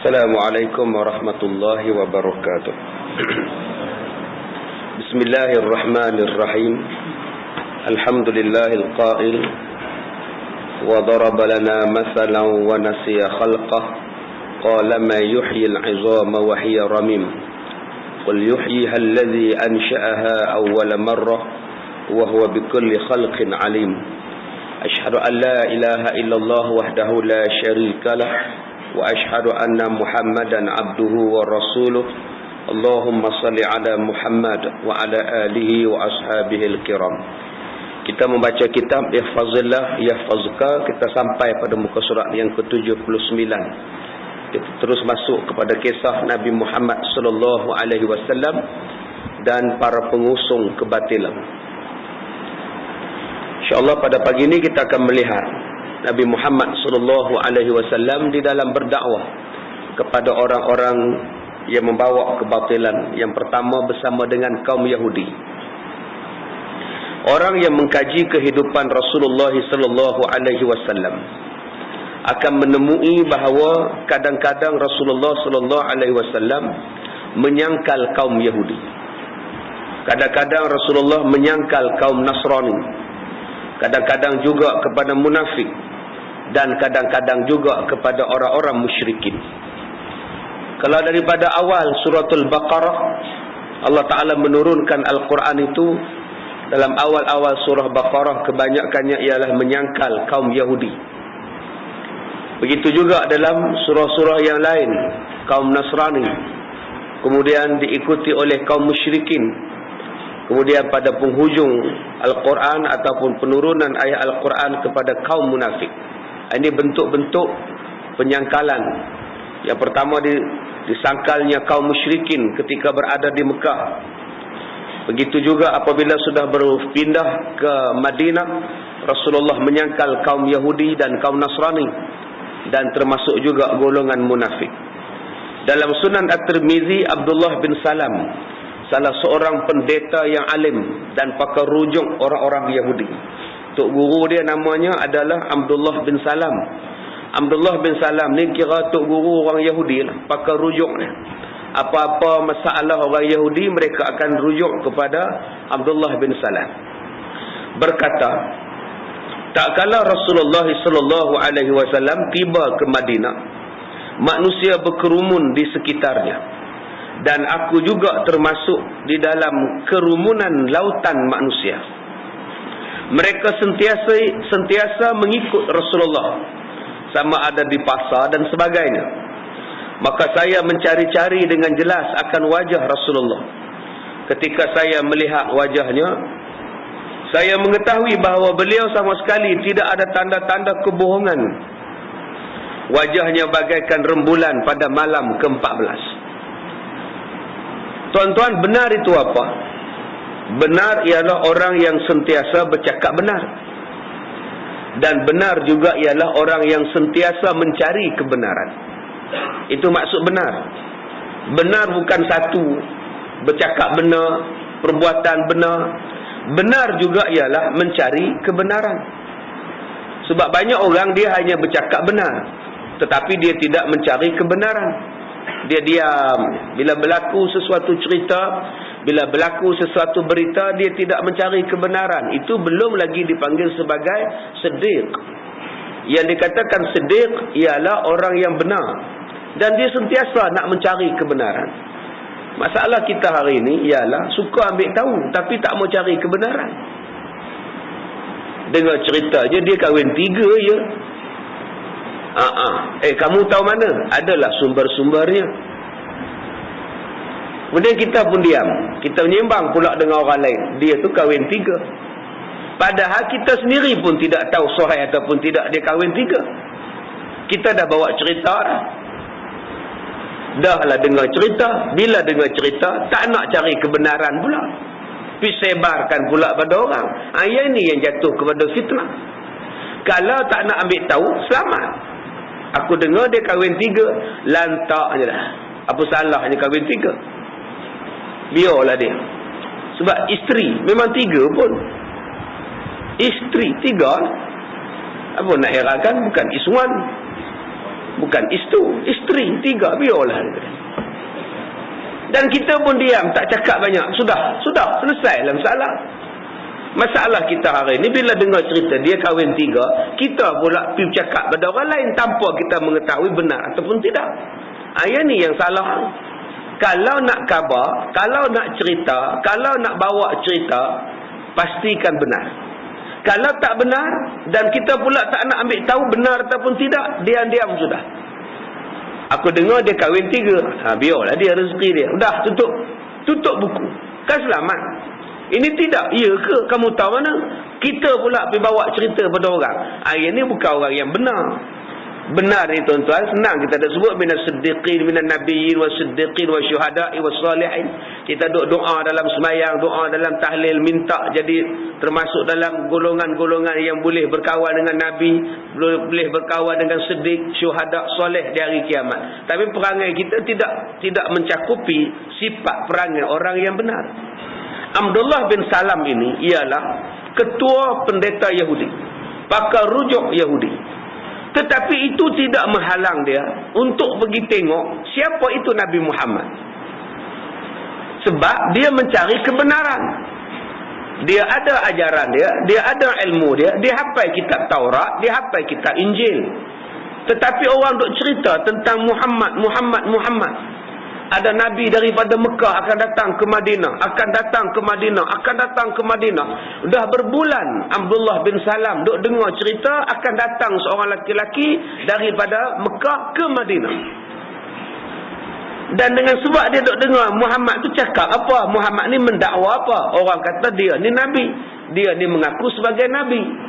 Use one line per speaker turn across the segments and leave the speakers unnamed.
Assalamualaikum warahmatullahi wabarakatuh. Bismillahirrahmanirrahim. Alhamdulillahil qail wa daraba lana mathalan wa nasiya khalqah qala ma yuhyil 'izama wa hiya ramim qul yuhyiha alladhi ansha'aha awwala marrah wa huwa bikulli khalqin 'alim. Ashhadu an la ilaha illallah wahdahu la syarika lah wa ashhadu anna Muhammadan abduhu wa rasuluh. Allahumma salli ala Muhammad wa ala alihi wa ashabihil kiram. Kita membaca kitab Ihfazillah Yahfazka. Kita sampai pada muka surat yang ke-79. Kita terus masuk kepada kisah Nabi Muhammad sallallahu alaihi wasallam dan para pengusung kebatilan. InsyaAllah pada pagi ini kita akan melihat Nabi Muhammad sallallahu alaihi wasallam di dalam berdakwah kepada orang-orang yang membawa kebatilan. Yang pertama bersama dengan kaum Yahudi. Orang yang mengkaji kehidupan Rasulullah sallallahu alaihi wasallam akan menemui bahawa kadang-kadang Rasulullah sallallahu alaihi wasallam menyangkal kaum Yahudi. Kadang-kadang Rasulullah menyangkal kaum Nasrani. Kadang-kadang juga kepada munafik. Dan kadang-kadang juga kepada orang-orang musyrikin. Kalau daripada awal suratul Baqarah, Allah Ta'ala menurunkan Al-Quran itu, dalam awal-awal surah Baqarah kebanyakannya ialah menyangkal kaum Yahudi. Begitu juga dalam surah-surah yang lain, kaum Nasrani. Kemudian diikuti oleh kaum musyrikin. Kemudian pada penghujung Al-Quran ataupun penurunan ayat Al-Quran kepada kaum munafik. Ini bentuk-bentuk penyangkalan. Yang pertama disangkalnya kaum musyrikin ketika berada di Mekah. Begitu juga apabila sudah berpindah ke Madinah, Rasulullah menyangkal kaum Yahudi dan kaum Nasrani. Dan termasuk juga golongan munafik. Dalam Sunan At-Tirmizi, Abdullah bin Salam, salah seorang pendeta yang alim dan pakar rujuk orang-orang Yahudi. Tok guru dia namanya adalah Abdullah bin Salam. Abdullah bin Salam ni kira tok guru orang Yahudi lah, pakar rujuk ni. Apa-apa masalah orang Yahudi, mereka akan rujuk kepada Abdullah bin Salam. Berkata, tak kala Rasulullah sallallahu alaihi wasallam tiba ke Madinah, manusia berkerumun di sekitarnya. Dan aku juga termasuk di dalam kerumunan lautan manusia. Mereka sentiasa mengikut Rasulullah, sama ada di pasar dan sebagainya. Maka saya mencari-cari dengan jelas akan wajah Rasulullah. Ketika saya melihat wajahnya, saya mengetahui bahawa beliau sama sekali tidak ada tanda-tanda kebohongan. Wajahnya bagaikan rembulan pada malam ke-14. Tuan-tuan, benar itu apa? Benar ialah orang yang sentiasa bercakap benar. Dan benar juga ialah orang yang sentiasa mencari kebenaran. Itu maksud benar. Benar bukan satu, bercakap benar, perbuatan benar. Benar juga ialah mencari kebenaran. Sebab banyak orang dia hanya bercakap benar, tetapi dia tidak mencari kebenaran. Dia diam. Bila berlaku sesuatu cerita, bila berlaku sesuatu berita, dia tidak mencari kebenaran. Itu belum lagi dipanggil sebagai siddiq. Yang dikatakan siddiq ialah orang yang benar. Dan dia sentiasa nak mencari kebenaran. Masalah kita hari ini ialah suka ambil tahu, tapi tak mau cari kebenaran. Dengar cerita je, dia kahwin 3 je. Kamu tahu mana? Adalah sumber-sumbernya. Kemudian kita pun diam. Kita menyembang pula dengan orang lain. Dia tu kahwin 3. Padahal kita sendiri pun tidak tahu sahih ataupun tidak dia kahwin 3. Kita dah bawa cerita dah. Dah lah dengar cerita. Bila dengar cerita, tak nak cari kebenaran pula. Pergi sebarkan pula pada orang. Yang ini yang jatuh kepada fitnah. Kalau tak nak ambil tahu, selamat. Aku dengar dia kahwin 3. Lantak je lah. Apa salahnya kahwin 3? Biarlah dia. Sebab isteri memang 3 pun. Isteri 3. Apa nak herankan? Bukan iswan. bukan isteri 3, biarlah. Dan kita pun diam, tak cakap banyak. Sudah selesailah masalah. Masalah kita hari ni bila dengar cerita dia kahwin 3, kita pula pergi cakap pada orang lain tanpa kita mengetahui benar ataupun tidak. Yang ni yang salah. Kalau nak khabar, kalau nak cerita, kalau nak bawa cerita, pastikan benar. Kalau tak benar dan kita pula tak nak ambil tahu benar ataupun tidak, diam-diam sudah. Aku dengar dia kahwin 3. Biarlah dia, rezeki dia. Dah, tutup buku. Kan selamat. Ini tidak. Ya ke? Kamu tahu mana? Kita pula pergi bawa cerita pada orang. Ini bukan orang yang benar. Benar ni tuan-tuan, senang kita dah sebut minas siddiqin, minan nabiyyin was-siddiqin wasyuhada'i was-salihin. Kita doa dalam semayang, doa dalam tahlil, minta jadi termasuk dalam golongan-golongan yang boleh berkawan dengan nabi, boleh berkawan dengan siddiq, syuhada, soleh di hari kiamat. Tapi perangai kita tidak mencakupi sifat perangai orang yang benar. Abdullah bin Salam ini ialah ketua pendeta Yahudi, pakar rujuk Yahudi. Tetapi itu tidak menghalang dia untuk pergi tengok siapa itu Nabi Muhammad. Sebab dia mencari kebenaran. Dia ada ajaran dia ada ilmu dia hafal kitab Taurat, dia hafal kitab Injil. Tetapi orang duk cerita tentang Muhammad. Ada Nabi daripada Mekah akan datang ke Madinah, akan datang ke Madinah. Dah berbulan Abdullah bin Salam duk dengar cerita akan datang seorang laki-laki daripada Mekah ke Madinah. Dan dengan sebab dia duk dengar Muhammad tu cakap apa, Muhammad ni mendakwa apa, orang kata dia ni Nabi, dia ni mengaku sebagai Nabi.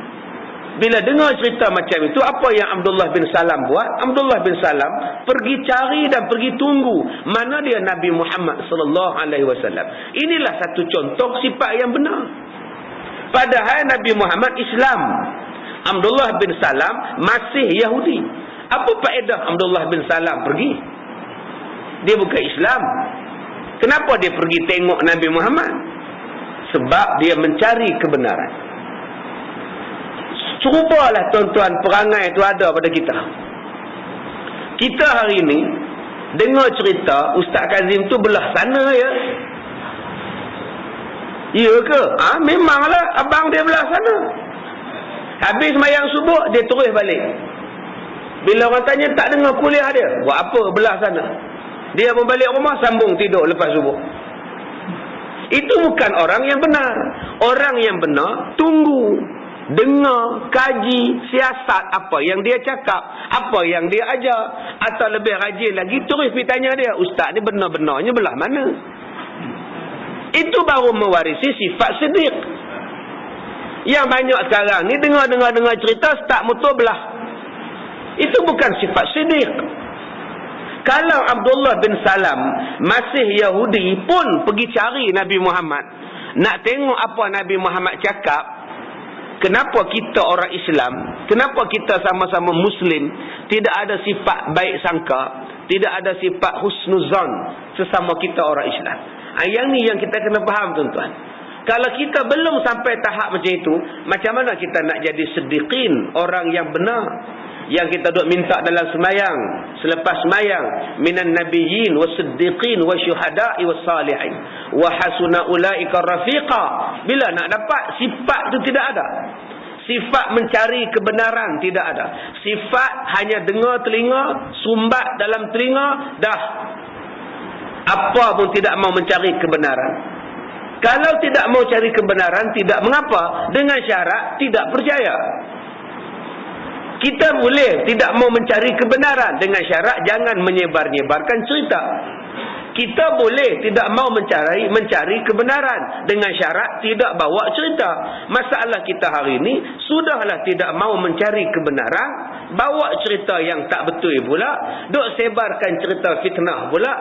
Bila dengar cerita macam itu, apa yang Abdullah bin Salam buat? Abdullah bin Salam pergi cari dan pergi tunggu mana dia Nabi Muhammad sallallahu alaihi wasallam. Inilah satu contoh sifat yang benar. Padahal Nabi Muhammad Islam, Abdullah bin Salam masih Yahudi. Apa faedah Abdullah bin Salam pergi? Dia bukan Islam. Kenapa dia pergi tengok Nabi Muhammad? Sebab dia mencari kebenaran. Serupalah tuan-tuan perangai itu ada pada kita. Kita hari ini dengar cerita Ustaz Kazim tu belah sana ya. Ya ke? Memanglah abang dia belah sana. Habis sembahyang subuh dia terus balik. Bila orang tanya tak dengar kuliah dia, buat apa belah sana? Dia mau balik rumah sambung tidur lepas subuh. Itu bukan orang yang benar. Orang yang benar tunggu, dengar, kaji, siasat apa yang dia cakap, apa yang dia ajar. Atau lebih rajin lagi, terus pergi tanya dia, Ustaz ni benar-benarnya belah mana? Itu baru mewarisi sifat siddiq. Yang banyak sekarang ni dengar cerita start motor belah. Itu bukan sifat siddiq. Kalau Abdullah bin Salam masih Yahudi pun pergi cari Nabi Muhammad, nak tengok apa Nabi Muhammad cakap, kenapa kita orang Islam, kenapa kita sama-sama Muslim, tidak ada sifat baik sangka, tidak ada sifat husnuzan sesama kita orang Islam. Yang ni yang kita kena faham tuan-tuan. Kalau kita belum sampai tahap macam itu, macam mana kita nak jadi siddiqin, orang yang benar, yang kita duk minta dalam semayang, selepas semayang, minan nabiyyin was-siddiqin wasyuhada'i was-salihin wa hasuna ulaika rafiqa. Bila nak dapat sifat tu tidak ada. Sifat mencari kebenaran tidak ada. Sifat hanya dengar telinga, sumbat dalam telinga, dah. Apa pun tidak mau mencari kebenaran. Kalau tidak mau cari kebenaran, tidak mengapa, dengan syarat tidak percaya. Kita boleh tidak mau mencari kebenaran dengan syarat jangan menyebar-nyebarkan cerita. Kita boleh tidak mau mencari kebenaran dengan syarat tidak bawa cerita. Masalah kita hari ini sudahlah tidak mau mencari kebenaran, bawa cerita yang tak betul pula, duk sebarkan cerita fitnah pula.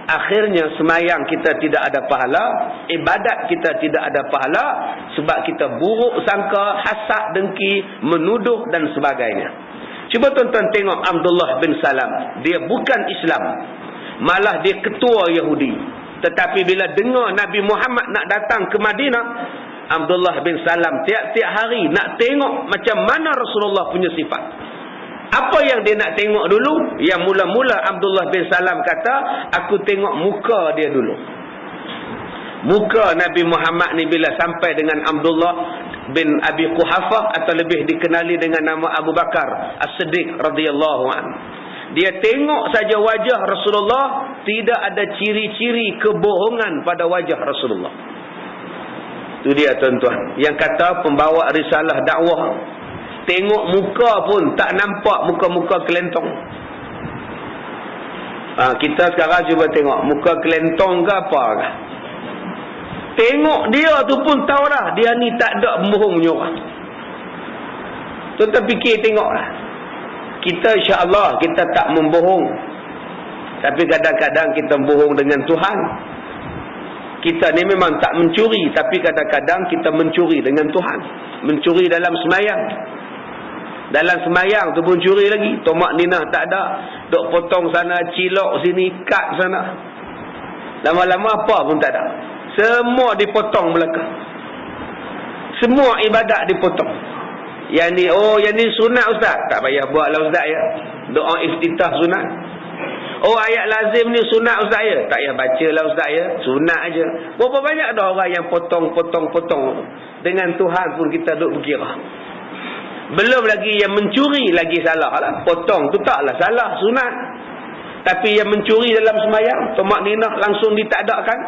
Akhirnya semayang kita tidak ada pahala, ibadat kita tidak ada pahala, sebab kita buruk sangka, hasad, dengki, menuduh dan sebagainya. Cuba tuan-tuan tengok Abdullah bin Salam. Dia bukan Islam, malah dia ketua Yahudi. Tetapi bila dengar Nabi Muhammad nak datang ke Madinah, Abdullah bin Salam tiap-tiap hari nak tengok macam mana Rasulullah punya sifat. Apa yang dia nak tengok dulu? Yang mula-mula Abdullah bin Salam kata, aku tengok muka dia dulu. Muka Nabi Muhammad ni bila sampai dengan Abdullah bin Abi Quhafah, atau lebih dikenali dengan nama Abu Bakar As-Siddiq radhiyallahu anhu. Dia tengok saja wajah Rasulullah, tidak ada ciri-ciri kebohongan pada wajah Rasulullah. Itu dia tuan-tuan, yang kata pembawa risalah dakwah, tengok muka pun tak nampak muka-muka kelentong. Kita sekarang cuba tengok muka kelentong ke apa ke? Tengok dia tu pun tahu dah, dia ni tak ada bohong punya orang. Tuan-tuan fikir tengoklah. Kita insya-Allah kita tak membohong. Tapi kadang-kadang kita bohong dengan Tuhan. Kita ni memang tak mencuri, tapi kadang-kadang kita mencuri dengan Tuhan. Mencuri dalam semayang. Dalam semayang tu pun curi lagi. Tomak ninah tak ada. Dok potong sana, cilok sini, kat sana. Lama-lama apa pun tak ada. Semua dipotong belakang. Semua ibadat dipotong. Yang ni, yang ni sunat ustaz. Tak payah buat lah ustaz ya. Doa iftitah sunat. Ayat lazim ni sunat ustaz ya. Tak payah baca lah ustaz ya. Sunat aja. Berapa banyak dah orang yang potong. Dengan Tuhan pun kita duk berkira. Belum lagi yang mencuri lagi salah lah. Potong tu taklah salah, sunat. Tapi yang mencuri dalam semayang, tomak ninah langsung ditadakan.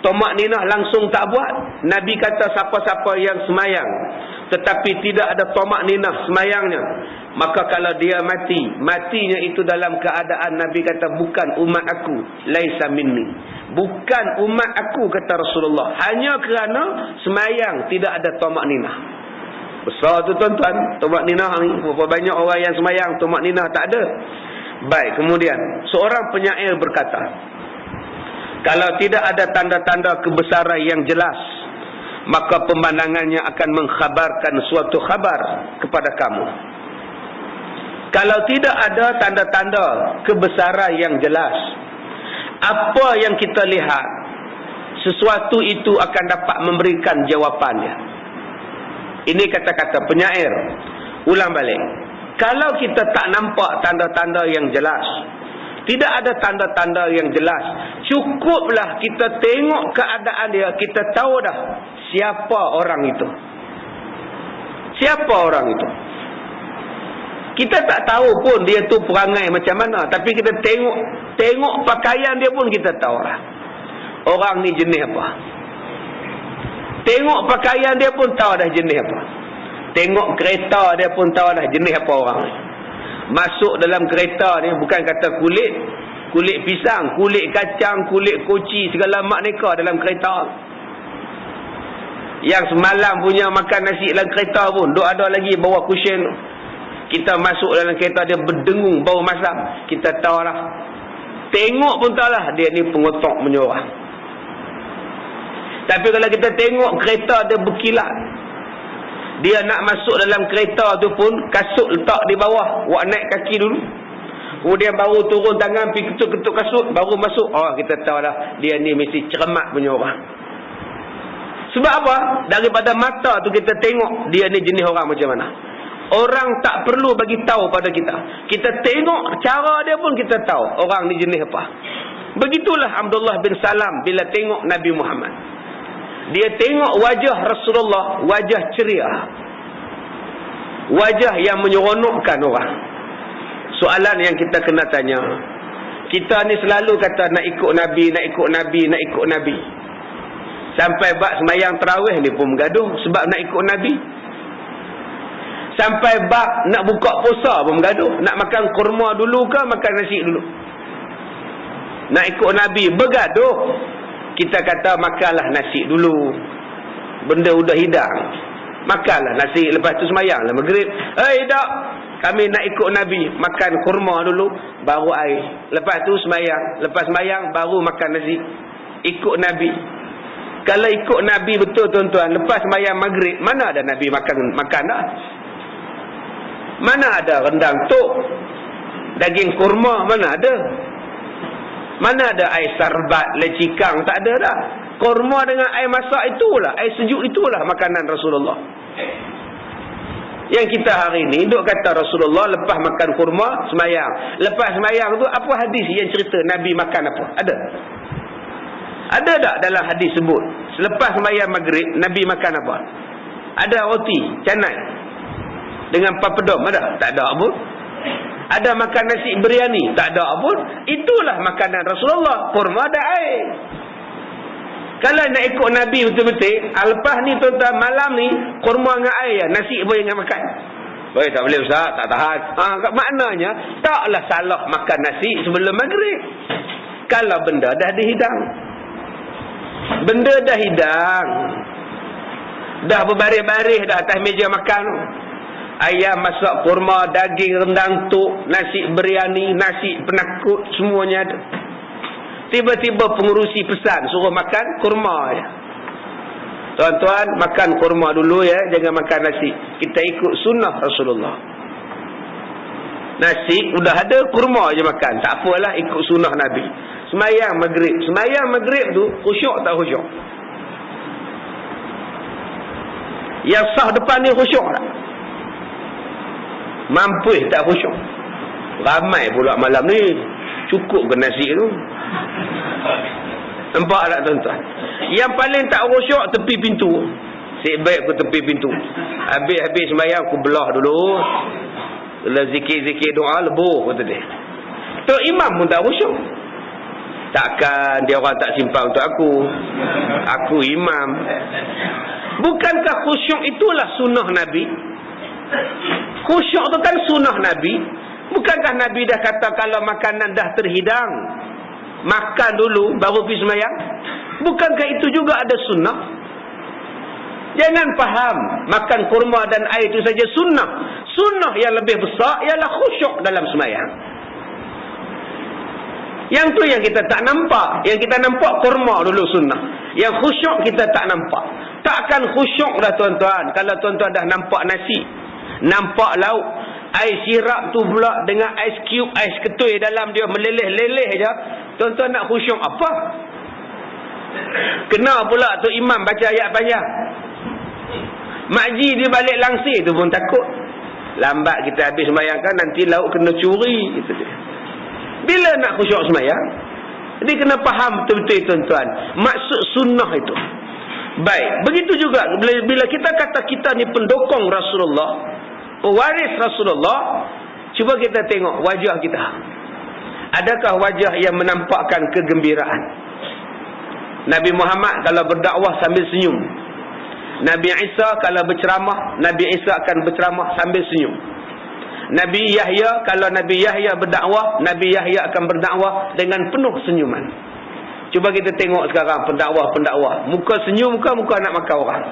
Tomak ninah langsung tak buat. Nabi kata siapa-siapa yang semayang tetapi tidak ada tomak ninah semayangnya, maka kalau dia matinya itu dalam keadaan Nabi kata bukan umat aku, laisa minni, bukan umat aku kata Rasulullah, hanya kerana semayang tidak ada tomak ninah. Besar tu tuan-tuan, tomak ninah ni. Berapa banyak orang yang semayang tomak ninah tak ada. Baik, kemudian seorang penyair berkata, kalau tidak ada tanda-tanda kebesaran yang jelas, maka pemandangannya akan mengkhabarkan suatu khabar kepada kamu. Kalau tidak ada tanda-tanda kebesaran yang jelas, apa yang kita lihat, sesuatu itu akan dapat memberikan jawapannya. Ini kata-kata penyair. Ulang balik. Kalau kita tak nampak tanda-tanda yang jelas, tidak ada tanda-tanda yang jelas, cukuplah kita tengok keadaan dia, kita tahu dah siapa orang itu. Siapa orang itu? Kita tak tahu pun dia tu perangai macam mana, tapi kita tengok pakaian dia pun kita tahu lah orang ni jenis apa. Tengok pakaian dia pun tahu dah jenis apa. Tengok kereta dia pun tahu dah jenis apa orang ni. Masuk dalam kereta ni bukan kata kulit pisang, kulit kacang, kulit koci, segala makneka dalam kereta. Yang semalam punya makan nasi dalam kereta pun duk ada lagi bawah cushion. Kita masuk dalam kereta dia berdengung bau masam, kita tahu lah. Tengok pun tahu lah dia ni pengotok menyorang. Tapi kalau kita tengok kereta dia berkilat, dia nak masuk dalam kereta tu pun kasut letak di bawah, buat naik kaki dulu, kemudian baru turun tangan pergi ketuk-ketuk kasut, baru masuk. Kita tahu lah dia ni mesti cermat punya orang. Sebab apa? Daripada mata tu kita tengok dia ni jenis orang macam mana. Orang tak perlu bagi tahu pada kita. Kita tengok cara dia pun kita tahu orang ni jenis apa. Begitulah Abdullah bin Salam bila tengok Nabi Muhammad. Dia tengok wajah Rasulullah, wajah ceria, wajah yang menyeronokkan orang. Soalan yang kita kena tanya, kita ni selalu kata nak ikut Nabi, nak ikut Nabi, nak ikut Nabi. Sampai bab sembahyang tarawih ni pun bergaduh sebab nak ikut Nabi. Sampai bab nak buka puasa pun bergaduh, nak makan kurma dulu ke makan nasi dulu. Nak ikut Nabi bergaduh. Kita kata makanlah nasi dulu, benda udah hidang, makanlah nasi, lepas tu sembahyanglah maghrib. Tak, kami nak ikut Nabi, makan kurma dulu baru air, lepas tu sembahyang, lepas sembahyang baru makan nasi. Ikut Nabi. Kalau ikut Nabi betul tuan-tuan, lepas sembahyang maghrib mana ada Nabi makan dah? Mana ada rendang tok, daging kurma, mana ada? Mana ada air sarbat, lecikang, tak ada dah. Kurma dengan air masak itulah, air sejuk itulah makanan Rasulullah. Yang kita hari ni duk kata Rasulullah lepas makan kurma semayang. Lepas semayang tu apa hadis yang cerita Nabi makan apa? Ada? Ada tak dalam hadis sebut selepas semayang maghrib Nabi makan apa? Ada roti canai dengan papadom? Ada? Tak ada pun. Ada makan nasi biryani? Tak ada pun. Itulah makanan Rasulullah. Kurma ada air. Kalau nak ikut Nabi betul-betul, lepas ni tuan-tuan malam ni kurma dengan air, nasi boleh jangan makan. Boleh tak boleh Ustaz? Tak tahan. Maknanya taklah salah makan nasi sebelum maghrib. Kalau benda dah dihidang. Benda dah hidang. Dah berbaris-baris dah atas meja makan. Ayam masak kurma, daging rendang tuk, nasi biryani, nasi penakut, semuanya ada. Tiba-tiba pengurusi pesan suruh makan kurma je. Tuan-tuan, makan kurma dulu ya, jangan makan nasi. Kita ikut sunnah Rasulullah. Nasi udah ada, kurma je makan. Tak apalah, ikut sunnah Nabi. Semayang maghrib. Semayang maghrib tu khusyuk tak khusyuk? Yang sah depan ni khusyuk tak? Mampu tak khusyuk? Ramai pula malam ni. Cukup ke nasi tu? Nampak tak tuan-tuan? Yang paling tak khusyuk tepi pintu. Sik baik aku tepi pintu. Habis-habis sembahyang aku belah dulu. Bila zikir-zikir doa lebuh kata dia. Tok imam pun tak khusyuk. Takkan dia orang tak simpan untuk aku. Aku imam. Bukankah khusyuk itulah sunnah Nabi? Khusyuk tu kan sunnah Nabi. Bukankah Nabi dah kata kalau makanan dah terhidang, makan dulu baru pergi sembahyang? Bukankah itu juga ada sunnah? Jangan faham makan kurma dan air itu saja sunnah. Sunnah yang lebih besar ialah khusyuk dalam sembahyang. Yang tu yang kita tak nampak. Yang kita nampak kurma dulu sunnah. Yang khusyuk kita tak nampak. Takkan khusyuk dah tuan-tuan kalau tuan-tuan dah nampak nasi, nampak lauk, ais sirap tu pula dengan ais cube, ais ketui dalam dia meleleh-leleh je. Tuan-tuan nak khusyuk apa? Kena pula tu imam baca ayat panjang. Makji dia balik langsir tu pun takut. Lambat kita habis sembahyang kan nanti lauk kena curi gitu dia. Bila nak khusyuk sembahyang? Jadi kena faham betul-betul tuan-tuan maksud sunnah itu. Baik, begitu juga bila kita kata kita ni pendukung Rasulullah, pewaris Rasulullah, cuba kita tengok wajah kita. Adakah wajah yang menampakkan kegembiraan? Nabi Muhammad kalau berdakwah sambil senyum. Nabi Isa kalau berceramah, Nabi Isa akan berceramah sambil senyum. Nabi Yahya, kalau Nabi Yahya berdakwah, Nabi Yahya akan berdakwah dengan penuh senyuman. Cuba kita tengok sekarang pendakwah-pendakwah. Muka senyum ke muka nak makan orang?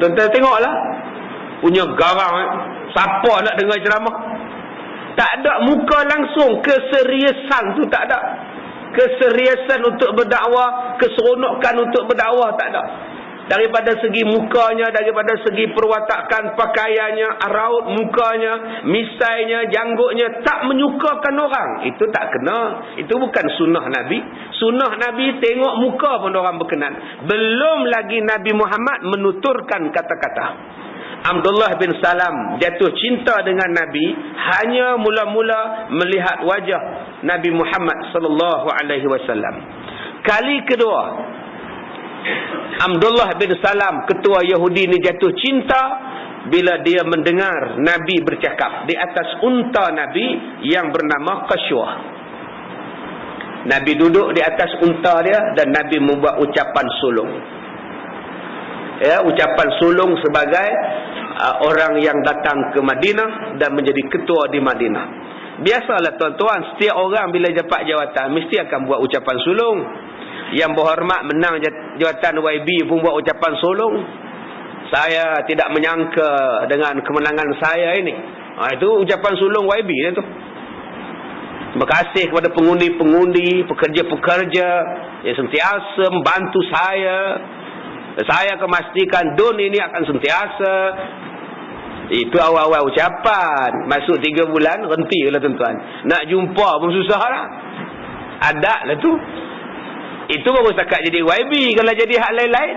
Tuan-tuan tengoklah. Punya garang. Siapa nak dengar ceramah? Tak ada muka langsung. Keseriusan tu tak ada. Keseriusan untuk berdakwah, keseronokan untuk berdakwah tak ada. Daripada segi mukanya, daripada segi perwatakan pakaiannya, raut mukanya, misainya, janggutnya, tak menyukakan orang. Itu tak kena. Itu bukan sunnah Nabi. Sunnah Nabi tengok muka pun orang berkenan. Belum lagi Nabi Muhammad menuturkan kata-kata. Abdullah bin Salam jatuh cinta dengan Nabi hanya mula-mula melihat wajah Nabi Muhammad sallallahu alaihi wasallam. Kali kedua Abdullah bin Salam, ketua Yahudi ni jatuh cinta bila dia mendengar Nabi bercakap di atas unta Nabi yang bernama Qashwah. Nabi duduk di atas unta dia dan Nabi membuat ucapan sulung. Ya, ucapan sulung sebagai orang yang datang ke Madinah dan menjadi ketua di Madinah. Biasalah tuan-tuan, setiap orang bila dapat jawatan mesti akan buat ucapan sulung. Yang berhormat menang jawatan YB pun buat ucapan sulung. Saya tidak menyangka dengan kemenangan saya ini. Itu ucapan sulung YB lah tu. Terima kasih kepada pengundi-pengundi, pekerja-pekerja yang sentiasa membantu saya. Saya akan memastikan DUN ini akan sentiasa. Itu awal-awal ucapan. Masuk 3 bulan henti lah tuan-tuan. Nak jumpa pun susah lah. Ada lah tu. Itu baru setakat jadi YB. Kalau jadi hak lain-lain,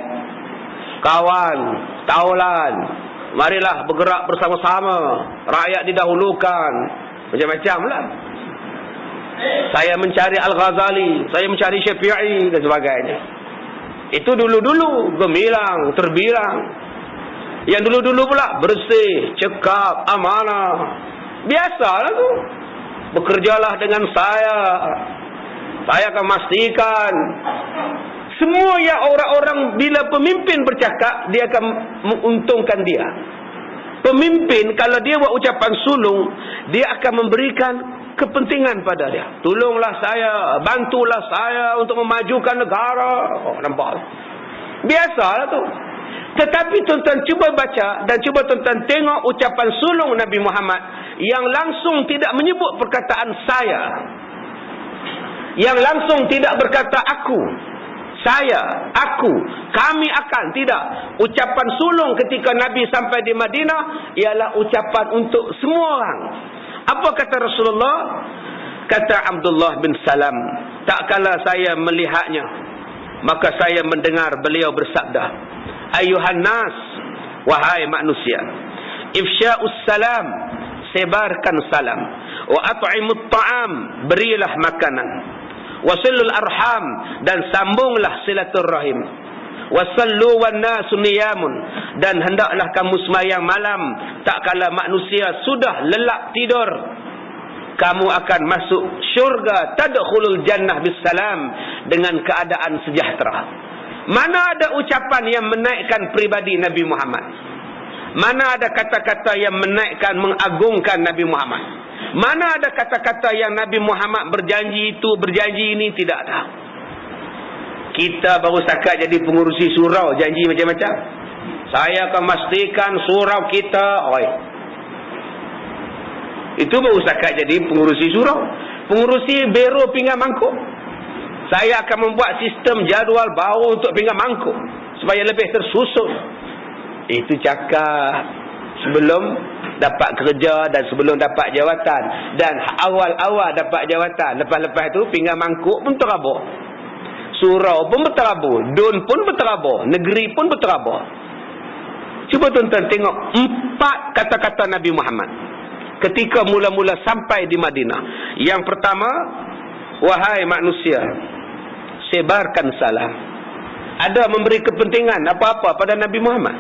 kawan, taulan, Marilah bergerak bersama-sama. Rakyat didahulukan. Macam-macam lah. Saya mencari Al-Ghazali, saya mencari Syafi'i dan sebagainya. Itu dulu-dulu gemilang, terbilang. Yang dulu-dulu pula bersih, cekap, amanah. Biasalah tu. Bekerjalah dengan saya. Saya akan pastikan. Semua yang orang-orang bila pemimpin bercakap, dia akan menguntungkan dia. Pemimpin kalau dia buat ucapan sulung, dia akan memberikan kepentingan pada dia. Tolonglah saya, bantulah saya untuk memajukan negara. Oh, nampak? Biasalah tu. Tetapi tuan-tuan cuba baca dan cuba tuan-tuan tengok ucapan sulung Nabi Muhammad yang langsung tidak menyebut perkataan saya. Yang langsung tidak berkata aku. Saya, aku, kami akan, tidak. Ucapan sulung ketika Nabi sampai di Madinah ialah ucapan untuk semua orang. Apa kata Rasulullah? Kata Abdullah bin Salam, tak kala saya melihatnya, maka saya mendengar beliau bersabda, ayuhan nas, wahai manusia, ifsya'us salam, sebarkan salam, wa at'imut ta'am, berilah makanan, wasilul arham, dan sambunglah silaturrahim, wasallu wan nasu niyamun, dan hendaklah kamu sembahyang malam tak kala manusia sudah lelap tidur. Kamu akan masuk syurga, tadkhulul jannah bisalam, dengan keadaan sejahtera. Mana ada ucapan yang menaikkan pribadi Nabi Muhammad? Mana ada kata-kata yang menaikkan, mengagungkan Nabi Muhammad? Mana ada kata-kata yang Nabi Muhammad berjanji itu, berjanji ini? Tidak ada. Kita baru setakat jadi pengurusi surau, janji macam-macam. Saya akan pastikan surau kita, itu baru setakat jadi pengurusi surau. Pengurusi bero pinggan mangkuk, saya akan membuat sistem jadual baru untuk pinggan mangkuk supaya lebih tersusun. Itu cakap sebelum dapat kerja dan sebelum dapat jawatan. Dan awal-awal dapat jawatan, lepas-lepas itu pinggan mangkuk pun terabur, surau pun berterabur, dun pun berterabur, negeri pun berterabur. Cuba tuan-tuan tengok 4 kata-kata Nabi Muhammad ketika mula-mula sampai di Madinah. Yang pertama, wahai manusia, sebarkan salam. Ada memberi kepentingan apa-apa pada Nabi Muhammad?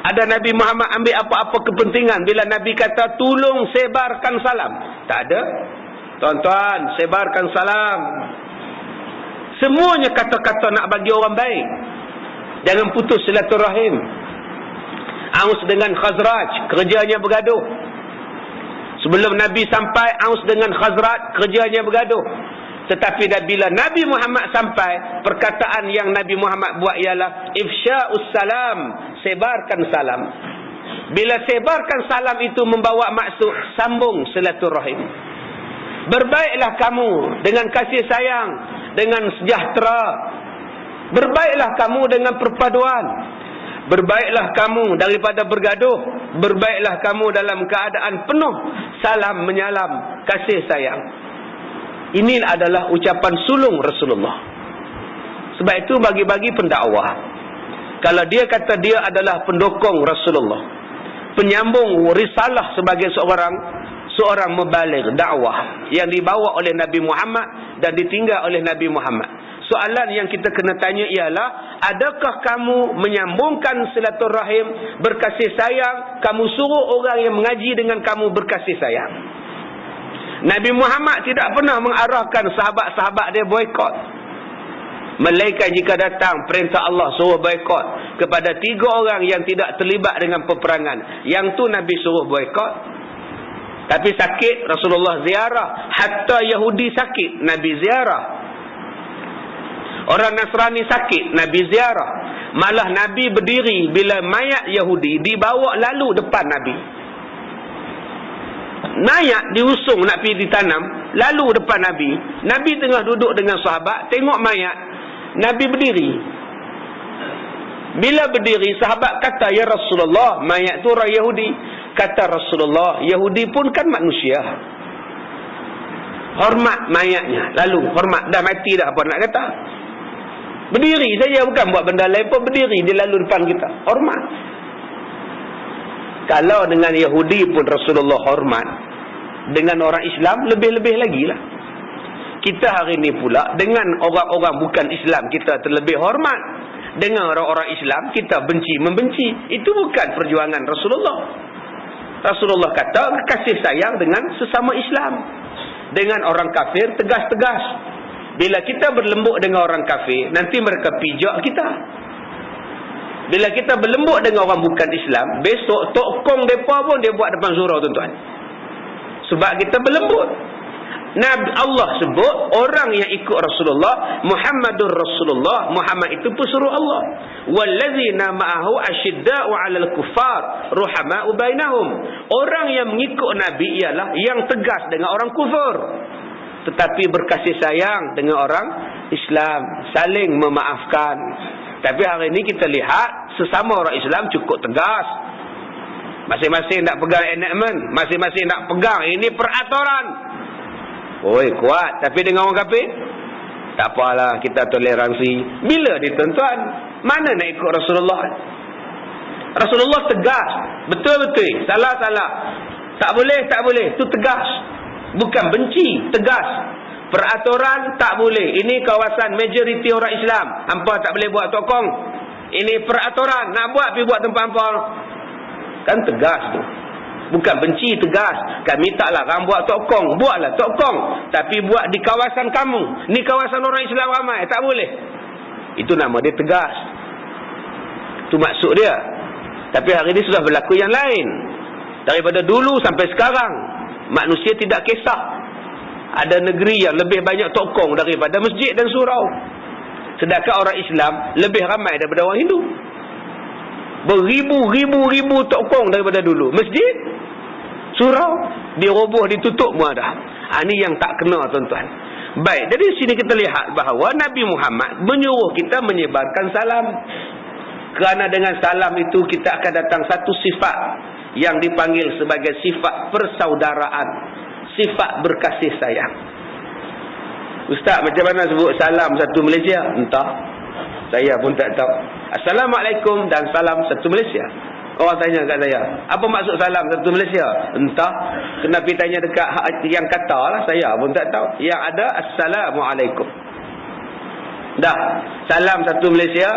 Ada Nabi Muhammad ambil apa-apa kepentingan bila Nabi kata tolong sebarkan salam? Tak ada. Tuan-tuan, sebarkan salam. Semuanya kata-kata nak bagi orang baik. Jangan putus silaturahim. Aus dengan Khazraj, kerjanya bergaduh. Sebelum Nabi sampai, Aus dengan Khazraj, kerjanya bergaduh. Tetapi bila Nabi Muhammad sampai, perkataan yang Nabi Muhammad buat ialah ifsya'us salam, sebarkan salam. Bila sebarkan salam itu membawa maksud sambung silaturahim. Berbaiklah kamu dengan kasih sayang, dengan sejahtera. Berbaiklah kamu dengan perpaduan. Berbaiklah kamu daripada bergaduh. Berbaiklah kamu dalam keadaan penuh salam menyalam, kasih sayang. Ini adalah ucapan sulung Rasulullah. Sebab itu bagi-bagi pendakwah, kalau dia kata dia adalah pendukung Rasulullah, penyambung risalah sebagai seorang mubaligh dakwah yang dibawa oleh Nabi Muhammad dan ditinggal oleh Nabi Muhammad, soalan yang kita kena tanya ialah, adakah kamu menyambungkan silaturahim, berkasih sayang? Kamu suruh orang yang mengaji dengan kamu berkasih sayang. Nabi Muhammad tidak pernah mengarahkan sahabat-sahabat dia boikot. Melainkan jika datang perintah Allah suruh boikot kepada 3 orang yang tidak terlibat dengan peperangan, yang tu Nabi suruh boikot. Tapi sakit, Rasulullah ziarah. Hatta Yahudi sakit, Nabi ziarah. Orang Nasrani sakit, Nabi ziarah. Malah Nabi berdiri bila mayat Yahudi dibawa lalu depan Nabi. Mayat diusung nak pergi ditanam, lalu depan Nabi. Nabi tengah duduk dengan sahabat, tengok mayat, Nabi berdiri. Bila berdiri, sahabat kata, ya Rasulullah, mayat tu orang Yahudi. Kata Rasulullah, Yahudi pun kan manusia. Hormat mayatnya, lalu hormat, dah mati dah, apa nak kata. Berdiri saja, bukan buat benda lain pun, berdiri dia lalu depan kita, hormat. Kalau dengan Yahudi pun Rasulullah hormat, dengan orang Islam lebih-lebih lagi lah. Kita hari ni pula dengan orang-orang bukan Islam kita terlebih hormat, dengan orang-orang Islam kita benci-membenci. Itu bukan perjuangan Rasulullah. Rasulullah kata kasih sayang dengan sesama Islam. Dengan orang kafir tegas-tegas. Bila kita berlembut dengan orang kafir, nanti mereka pijak kita. Bila kita berlembut dengan orang bukan Islam, besok tokong mereka pun dia buat depan surau, tuan-tuan. Sebab kita berlembut. Nabi Allah sebut orang yang ikut Rasulullah, Muhammadur Rasulullah, Muhammad itu pesuruh Allah. Wallazina ma'ahu asyidda'u 'alal kuffar ruhama'u bainahum. Orang yang mengikut Nabi ialah yang tegas dengan orang kufur, tetapi berkasih sayang dengan orang Islam, saling memaafkan. Tapi hari ini kita lihat sesama orang Islam cukup tegas. Masing-masing nak pegang enactment, masing-masing nak pegang ini peraturan. Oi, kuat. Tapi dengan orang kafir, tak apalah, kita toleransi. Bila dia, tuan-tuan? Mana nak ikut Rasulullah? Rasulullah tegas. Betul-betul. Salah-salah. Tak boleh, tak boleh. Itu tegas. Bukan benci, tegas. Peraturan tak boleh. Ini kawasan majoriti orang Islam. Hampa tak boleh buat tokong. Ini peraturan. Nak buat, pergi buat tempat hampa. Kan tegas tu. Bukan benci, tegas. Kami tak larang buat tokong. Buatlah tokong. Tapi buat di kawasan kamu. Ni kawasan orang Islam ramai. Tak boleh. Itu nama dia tegas. Itu maksud dia. Tapi hari ini sudah berlaku yang lain. Daripada dulu sampai sekarang, manusia tidak kisah. Ada negeri yang lebih banyak tokong daripada masjid dan surau. Sedangkan orang Islam lebih ramai daripada orang Hindu. Beribu-ribu tokong daripada dulu. Masjid, surau, diroboh, ditutup pun ada. Ini yang tak kena, tuan-tuan. Baik, dari sini kita lihat bahawa Nabi Muhammad menyuruh kita menyebarkan salam. Kerana dengan salam itu kita akan datang satu sifat yang dipanggil sebagai sifat persaudaraan, sifat berkasih sayang. Ustaz, macam mana sebut salam satu Malaysia? Entah. Saya pun tak tahu. Assalamualaikum dan salam satu Malaysia. Orang tanya kat saya, apa maksud salam satu Malaysia? Entah. Kena pergi tanya dekat yang kata lah. Saya pun tak tahu. Yang ada Assalamualaikum. Dah. Salam satu Malaysia,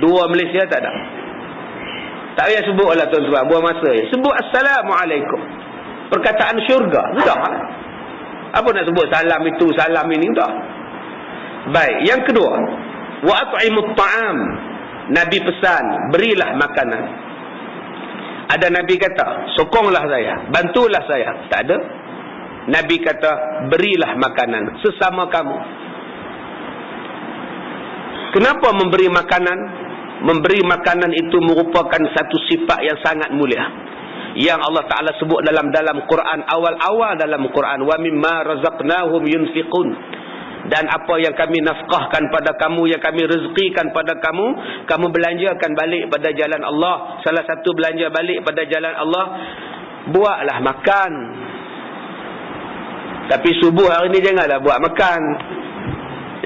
dua Malaysia tak ada. Tak payah sebut lah, tuan-tuan. Buang masa. Sebut Assalamualaikum. Perkataan syurga. Sudah. Apa nak sebut salam itu, salam ini? Sudah. Baik. Yang kedua, wa at'imut ta'am. Nabi pesan, berilah makanan. Ada Nabi kata, sokonglah saya, bantulah saya. Tak ada. Nabi kata, berilah makanan sesama kamu. Kenapa memberi makanan? Memberi makanan itu merupakan satu sifat yang sangat mulia, yang Allah Ta'ala sebut dalam Quran, awal-awal dalam Quran, wa mimma razaqnahum yunfiqun. Dan apa yang kami nafkahkan pada kamu, yang kami rezekikan pada kamu, kamu belanjakan balik pada jalan Allah. Salah satu belanja balik pada jalan Allah, buatlah makan. Tapi subuh hari ni janganlah buat makan.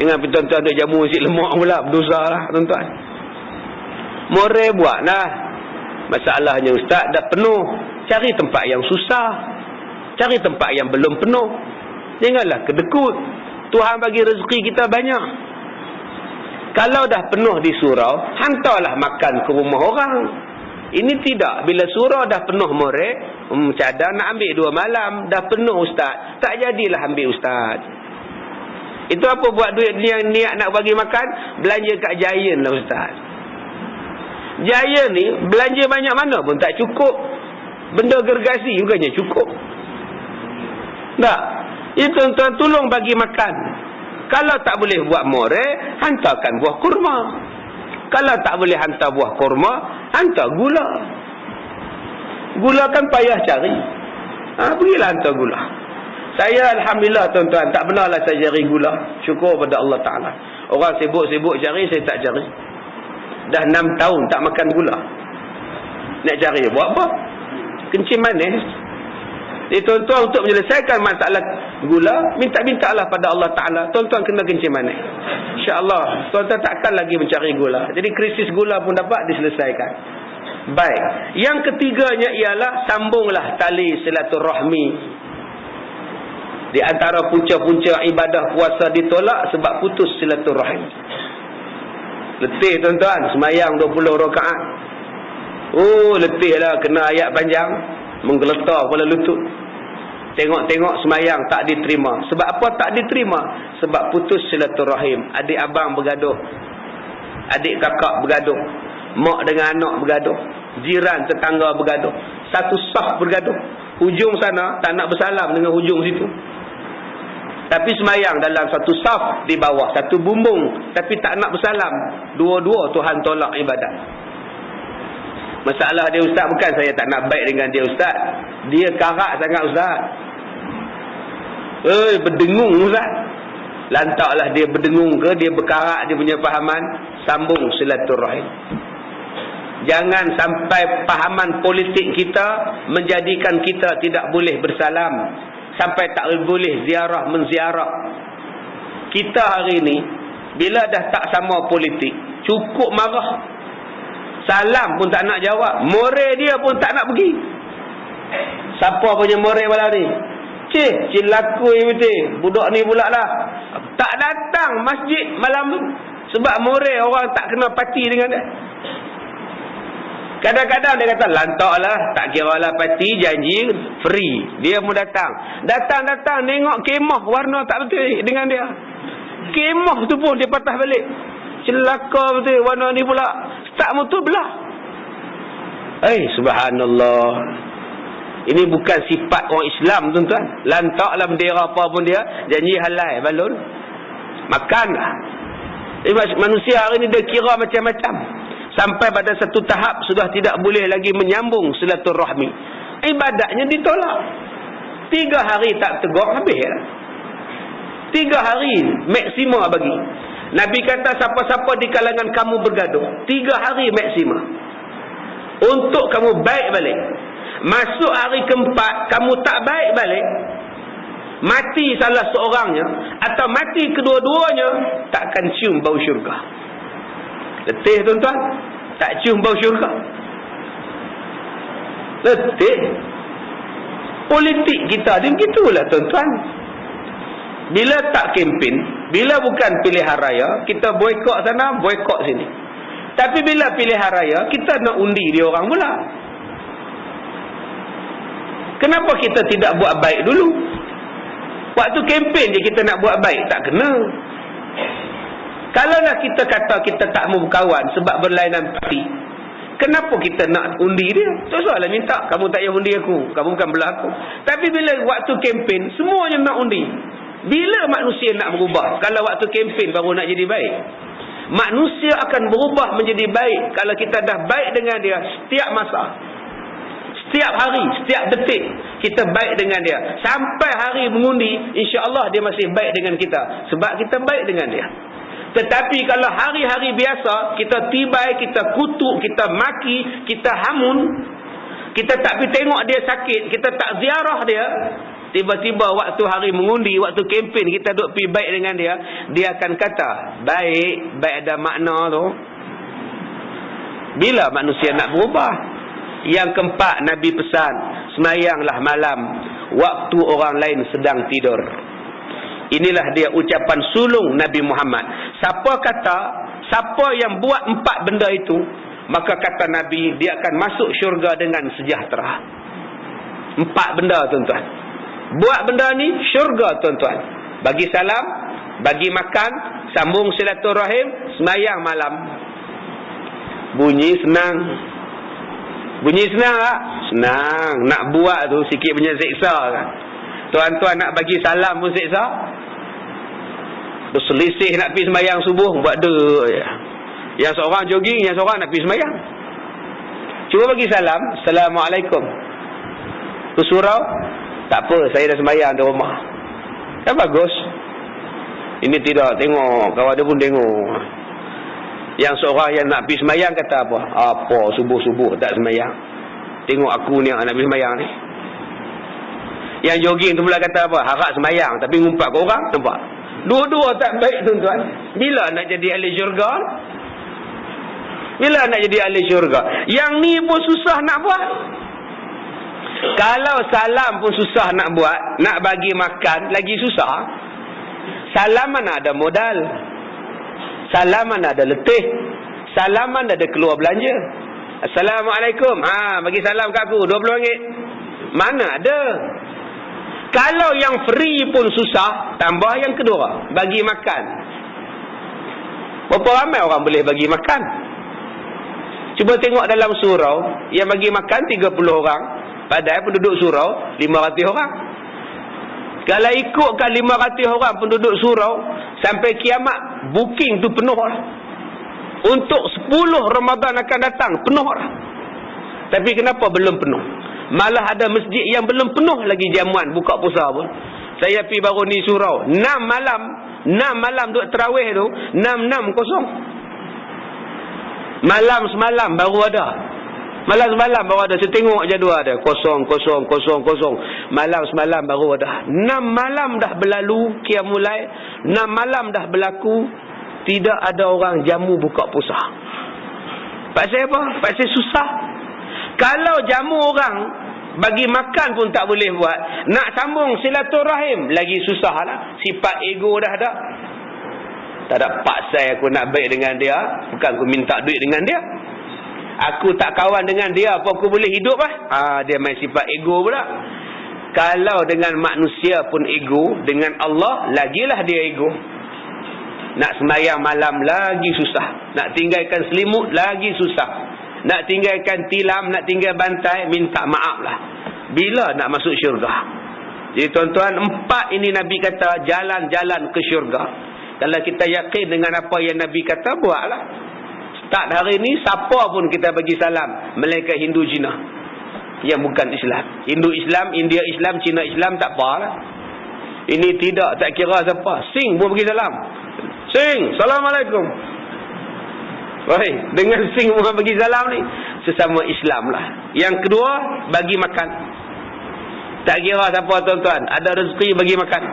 Jangan tuan-tuan duk jamu nasi lemak pula, berdosa lah tuan-tuan. More buatlah. Masalahnya ustaz, dah penuh. Cari tempat yang susah, cari tempat yang belum penuh. Janganlah kedekut. Tuhan bagi rezeki kita banyak. Kalau dah penuh di surau, hantarlah makan ke rumah orang. Ini tidak. Bila surau dah penuh more, cadang nak ambil 2 malam, dah penuh ustaz, tak jadilah ambil ustaz. Itu apa buat duit yang niat nak bagi makan? Belanja kat Giant lah ustaz. Giant ni belanja banyak mana pun tak cukup. Benda gergasi bukannya cukup. Tak. Itu tuan-tuan, tolong bagi makan. Kalau tak boleh buat more, hantarkan buah kurma. Kalau tak boleh hantar buah kurma, hantar gula. Gula kan payah cari. Pergilah hantar gula. Saya alhamdulillah tuan-tuan, tak pernahlah saya cari gula. Syukur pada Allah Ta'ala. Orang sibuk-sibuk cari, saya tak cari. Dah 6 tahun tak makan gula. Nak cari buat apa? Kencing manis. Jadi tuan-tuan, untuk menyelesaikan masalah gula, minta-mintalah pada Allah Ta'ala. Tuan-tuan kena kencing manis. InsyaAllah tuan-tuan takkan lagi mencari gula. Jadi krisis gula pun dapat diselesaikan. Baik. Yang ketiganya ialah sambunglah tali silaturahmi. Di antara punca-punca ibadah puasa ditolak sebab putus silaturahim. Letih tuan-tuan, semayang 20 rakaat. Oh, letih lah, kena ayat panjang, menggeletar kepala lutut. Tengok-tengok semayang tak diterima. Sebab apa tak diterima? Sebab putus silaturahim. Adik abang bergaduh, adik kakak bergaduh, mak dengan anak bergaduh, jiran tetangga bergaduh, satu saf bergaduh. Hujung sana tak nak bersalam dengan hujung situ. Tapi semayang dalam satu saf di bawah, satu bumbung, tapi tak nak bersalam. Dua-dua Tuhan tolak ibadat. Masalah dia ustaz bukan saya tak nak baik dengan dia ustaz. Dia karak sangat ustaz. Berdengung ustaz. Lantaklah dia berdengung ke, dia berkarak, dia punya fahaman, sambung silaturahim. Jangan sampai fahaman politik kita menjadikan kita tidak boleh bersalam, sampai tak boleh ziarah menziarah. Kita hari ni bila dah tak sama politik, cukup marah, salam pun tak nak jawab, more dia pun tak nak pergi. Siapa punya more malam ni? Cik lakui betul. Budak ni pula lah tak datang masjid malam tu sebab more orang tak kena parti dengan dia. Kadang-kadang dia kata lantaklah, tak kira lah parti, janji free, dia pun datang tengok kemah warna tak betul dengan dia. Kemah tu pun dia patah balik. Celaka betul, warna ni pula tak betul belah. Subhanallah. Ini bukan sifat orang Islam tuan-tuan. Lantaklah bendera apa pun dia, janji halal balon makan. Manusia hari ni dia kira macam-macam, sampai pada satu tahap sudah tidak boleh lagi menyambung silaturahmi. Ibadatnya ditolak. 3 hari tak tegur, habis lah. 3 hari maksima bagi. Nabi kata siapa-siapa di kalangan kamu bergaduh, 3 hari maksima untuk kamu baik balik. Masuk hari keempat kamu tak baik balik, mati salah seorangnya atau mati kedua-duanya, takkan cium bau syurga. Letih tuan-tuan, tak cium bau syurga. Letih. Politik kita dia begitulah tuan-tuan. Bila tak kempen, bila bukan pilihan raya, kita boikot sana, boikot sini. Tapi bila pilihan raya, kita nak undi dia orang pula. Kenapa kita tidak buat baik dulu? Waktu kempen je kita nak buat baik, tak kena. Kalaulah kita kata kita tak mau berkawan sebab berlainan parti, kenapa kita nak undi dia? Soalan minta, kamu tak payah undi aku, kamu bukan belah aku. Tapi bila waktu kempen, semuanya nak undi. Bila manusia nak berubah? Kalau waktu kempen baru nak jadi baik. Manusia akan berubah menjadi baik kalau kita dah baik dengan dia setiap masa, setiap hari, setiap detik kita baik dengan dia. Sampai hari mengundi, insya-Allah dia masih baik dengan kita sebab kita baik dengan dia. Tetapi kalau hari-hari biasa kita tibai, kita kutuk, kita maki, kita hamun, kita tak pergi tengok dia sakit, kita tak ziarah dia, tiba-tiba waktu hari mengundi, waktu kempen kita duk pergi baik dengan dia, dia akan kata baik ada makna tu. Bila manusia nak berubah? Yang keempat, Nabi pesan, semayanglah malam waktu orang lain sedang tidur. Inilah dia ucapan sulung Nabi Muhammad. Siapa yang buat 4 benda itu, maka kata Nabi, dia akan masuk syurga dengan sejahtera. 4 benda tuan-tuan. Buat benda ni syurga tuan-tuan. Bagi salam, bagi makan, sambung silaturahim, semayang malam. Bunyi senang. Bunyi senang tak? Senang. Nak buat tu sikit punya seksa kan. Tuan-tuan nak bagi salam pun seksa. Selisih nak pergi sembahyang subuh, buat dek je. Yang seorang jogging, yang seorang nak pergi sembahyang. Cuba bagi salam, Assalamualaikum. Tu surau, tak apa, saya dah sembahyang di rumah. Kan bagus. Ini tidak, tengok, kawan dia pun tengok. Yang seorang yang nak pergi sembahyang kata apa? Apa subuh-subuh tak sembahyang? Tengok aku ni yang nak pergi sembahyang ni. Yang jogging tu pula kata apa? Harap sembahyang tapi ngumpat ke orang, nampak? Dua-dua tak baik tuan-tuan. Bila nak jadi ahli syurga? Bila nak jadi ahli syurga? Yang ni pun susah nak buat. Kalau salam pun susah nak buat, nak bagi makan lagi susah. Salam mana ada modal, salam mana ada letih, salam mana ada keluar belanja. Assalamualaikum, bagi salam kat aku RM20. Mana ada. Kalau yang free pun susah, tambah yang kedua, bagi makan. Berapa ramai orang boleh bagi makan? Cuba tengok dalam surau, yang bagi makan 30 orang, padahal penduduk surau 500 orang. Kalau ikutkan 500 orang penduduk surau, sampai kiamat booking tu penuh lah. Untuk 10 Ramadan akan datang penuh lah. Tapi kenapa belum penuh? Malah ada masjid yang belum penuh lagi jamuan buka puasa pun. Saya pergi baru ni surau, 6 malam duk tarawih tu 6 kosong. Malam semalam baru ada. Malam semalam baru ada. Saya tengok jadual ada. Kosong. Malam semalam baru ada. 6 malam dah berlalu qiyamulai. 6 malam dah berlaku. Tidak ada orang jamu buka puasa. Pasal apa? Pasal susah. Kalau jamu orang bagi makan pun tak boleh buat, nak sambung silaturahim lagi susah lah. Sifat ego dah ada. Tak ada paksa aku nak baik dengan dia, bukan aku minta duit dengan dia. Aku tak kawan dengan dia, apa aku boleh hidup lah? Dia main sifat ego pula. Kalau dengan manusia pun ego, dengan Allah lagilah dia ego. Nak sembahyang malam lagi susah, nak tinggalkan selimut lagi susah, nak tinggalkan tilam, nak tinggal bantai, minta maaf lah. Bila nak masuk syurga? Jadi tuan-tuan, 4 ini Nabi kata jalan-jalan ke syurga. Kalau kita yakin dengan apa yang Nabi kata, buatlah. Start hari ni, siapa pun kita bagi salam, melainkan Hindu Cina yang bukan Islam. Hindu Islam, India Islam, Cina Islam, tak apa lah. Ini tidak, tak kira siapa. Sing pun bagi salam. Sing, Assalamualaikum. Baik, dengan sing pun bagi salam ni, sesama Islam lah. Yang kedua, bagi makan. Tak kira siapa tuan-tuan, ada rezeki bagi makan.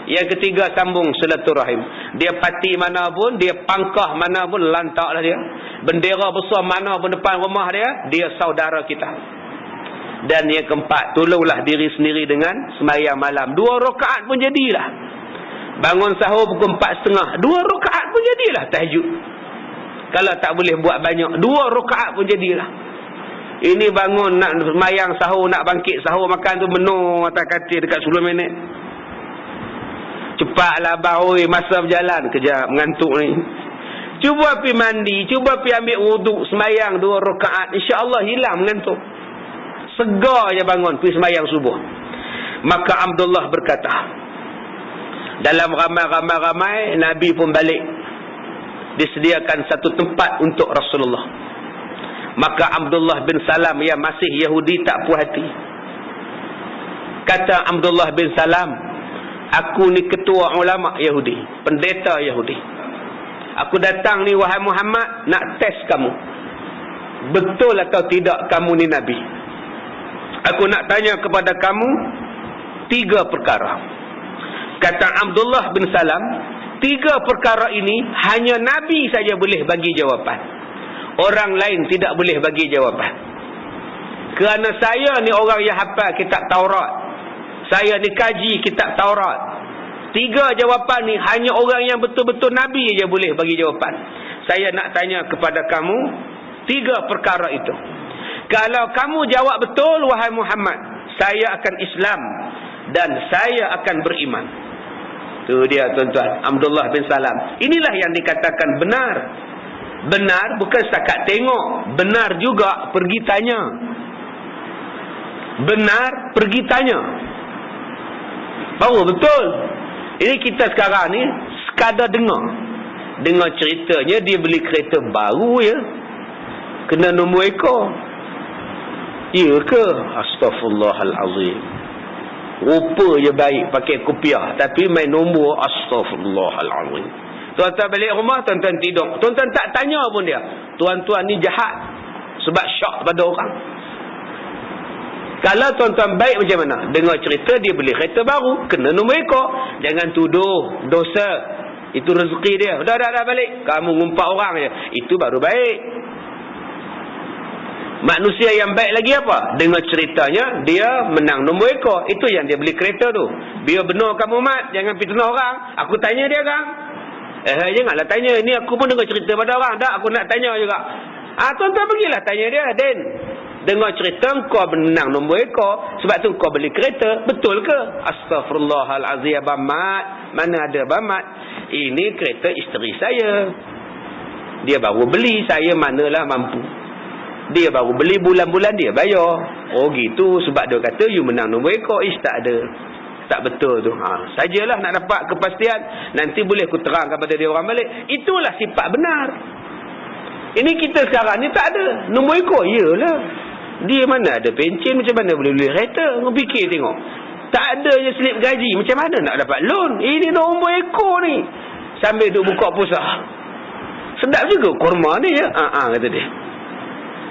Yang ketiga, sambung silaturahim. Dia parti mana pun, dia pangkah mana pun, lantaklah dia. Bendera besar mana pun depan rumah dia, dia saudara kita. Dan yang keempat, tolonglah diri sendiri dengan sembahyang malam. 2 rakaat pun jadilah. Bangun sahur pukul 4.30, 2 rakaat pun jadilah tahajud. Kalau tak boleh buat banyak, 2 rakaat pun jadilah. Ini bangun nak sembahyang sahur, nak bangkit sahur, makan tu menung atas katil dekat 10 minit. Cepatlah bahui, masa berjalan. Kejap, mengantuk ni. Cuba pergi mandi, cuba pergi ambil wuduk, sembahyang 2 rakaat, insya-Allah hilang mengantuk. Segar je bangun pergi sembahyang subuh. Maka Abdullah berkata, dalam ramai-ramai Nabi pun balik, disediakan satu tempat untuk Rasulullah. Maka Abdullah bin Salam yang masih Yahudi tak puas hati. Kata Abdullah bin Salam, aku ni ketua ulama Yahudi, pendeta Yahudi. Aku datang ni wahai Muhammad, nak test kamu. Betul atau tidak kamu ni Nabi? Aku nak tanya kepada kamu 3 perkara. Kata Abdullah bin Salam, 3 perkara ini hanya Nabi saja boleh bagi jawapan. Orang lain tidak boleh bagi jawapan. Kerana saya ni orang yang hafal kitab Taurat. Saya ni kaji kitab Taurat. 3 jawapan ni hanya orang yang betul-betul Nabi saja boleh bagi jawapan. Saya nak tanya kepada kamu 3 perkara itu. Kalau kamu jawab betul wahai Muhammad, saya akan Islam dan saya akan beriman. Tu dia tuan-tuan, Abdullah bin Salam. Inilah yang dikatakan benar. Benar bukan setakat tengok, benar juga pergi tanya. Benar pergi tanya. Baru betul. Ini kita sekarang ni sekadar dengar ceritanya dia beli kereta baru ya, kena nombor ekor. Ya ke? Astaghfirullahalazim. Rupa je baik pakai kopiah, tapi main nombor, astaghfirullahalazim. Tuan-tuan balik rumah, tuan-tuan tidur. Tuan-tuan tak tanya pun dia. Tuan-tuan ni jahat. Sebab syak pada orang. Kalau tuan-tuan baik macam mana? Dengar cerita dia beli kereta baru, kena nombor ekor. Jangan tuduh dosa. Itu rezeki dia. Dah balik. Kamu ngumpat orang je. Itu baru baik. Manusia yang baik lagi apa? Dengar ceritanya dia menang nombor ekor. Itu yang dia beli kereta tu. Biar benar kamu mat, jangan fitnah orang. Aku tanya dia kan. Janganlah tanya. Ini aku pun dengar cerita pada orang. Tak, aku nak tanya juga. Tuan-tuan pergilah tanya dia. Den, dengar cerita kau menang nombor ekor, sebab tu kau beli kereta. Betul ke? Astaghfirullahalazim, Abang Mat. Mana ada Abang Mat? Ini kereta isteri saya. Dia baru beli, saya manalah mampu. Dia baru beli, bulan-bulan dia bayar. Oh gitu, sebab dia kata you menang nombor ekor. Tak ada. Tak betul tu. Sajalah nak dapat kepastian. Nanti boleh aku terang kepada dia orang balik. Itulah sifat benar. Ini kita sekarang ni tak ada. Nombor ekor, iyalah. Dia mana ada pencen, macam mana boleh beli kereta? Kau fikir tengok. Tak ada je slip gaji. Macam mana nak dapat loan? Ini nombor ekor ni. Sambil duk buka pusat. Sedap juga kurma ni ya. Kata dia.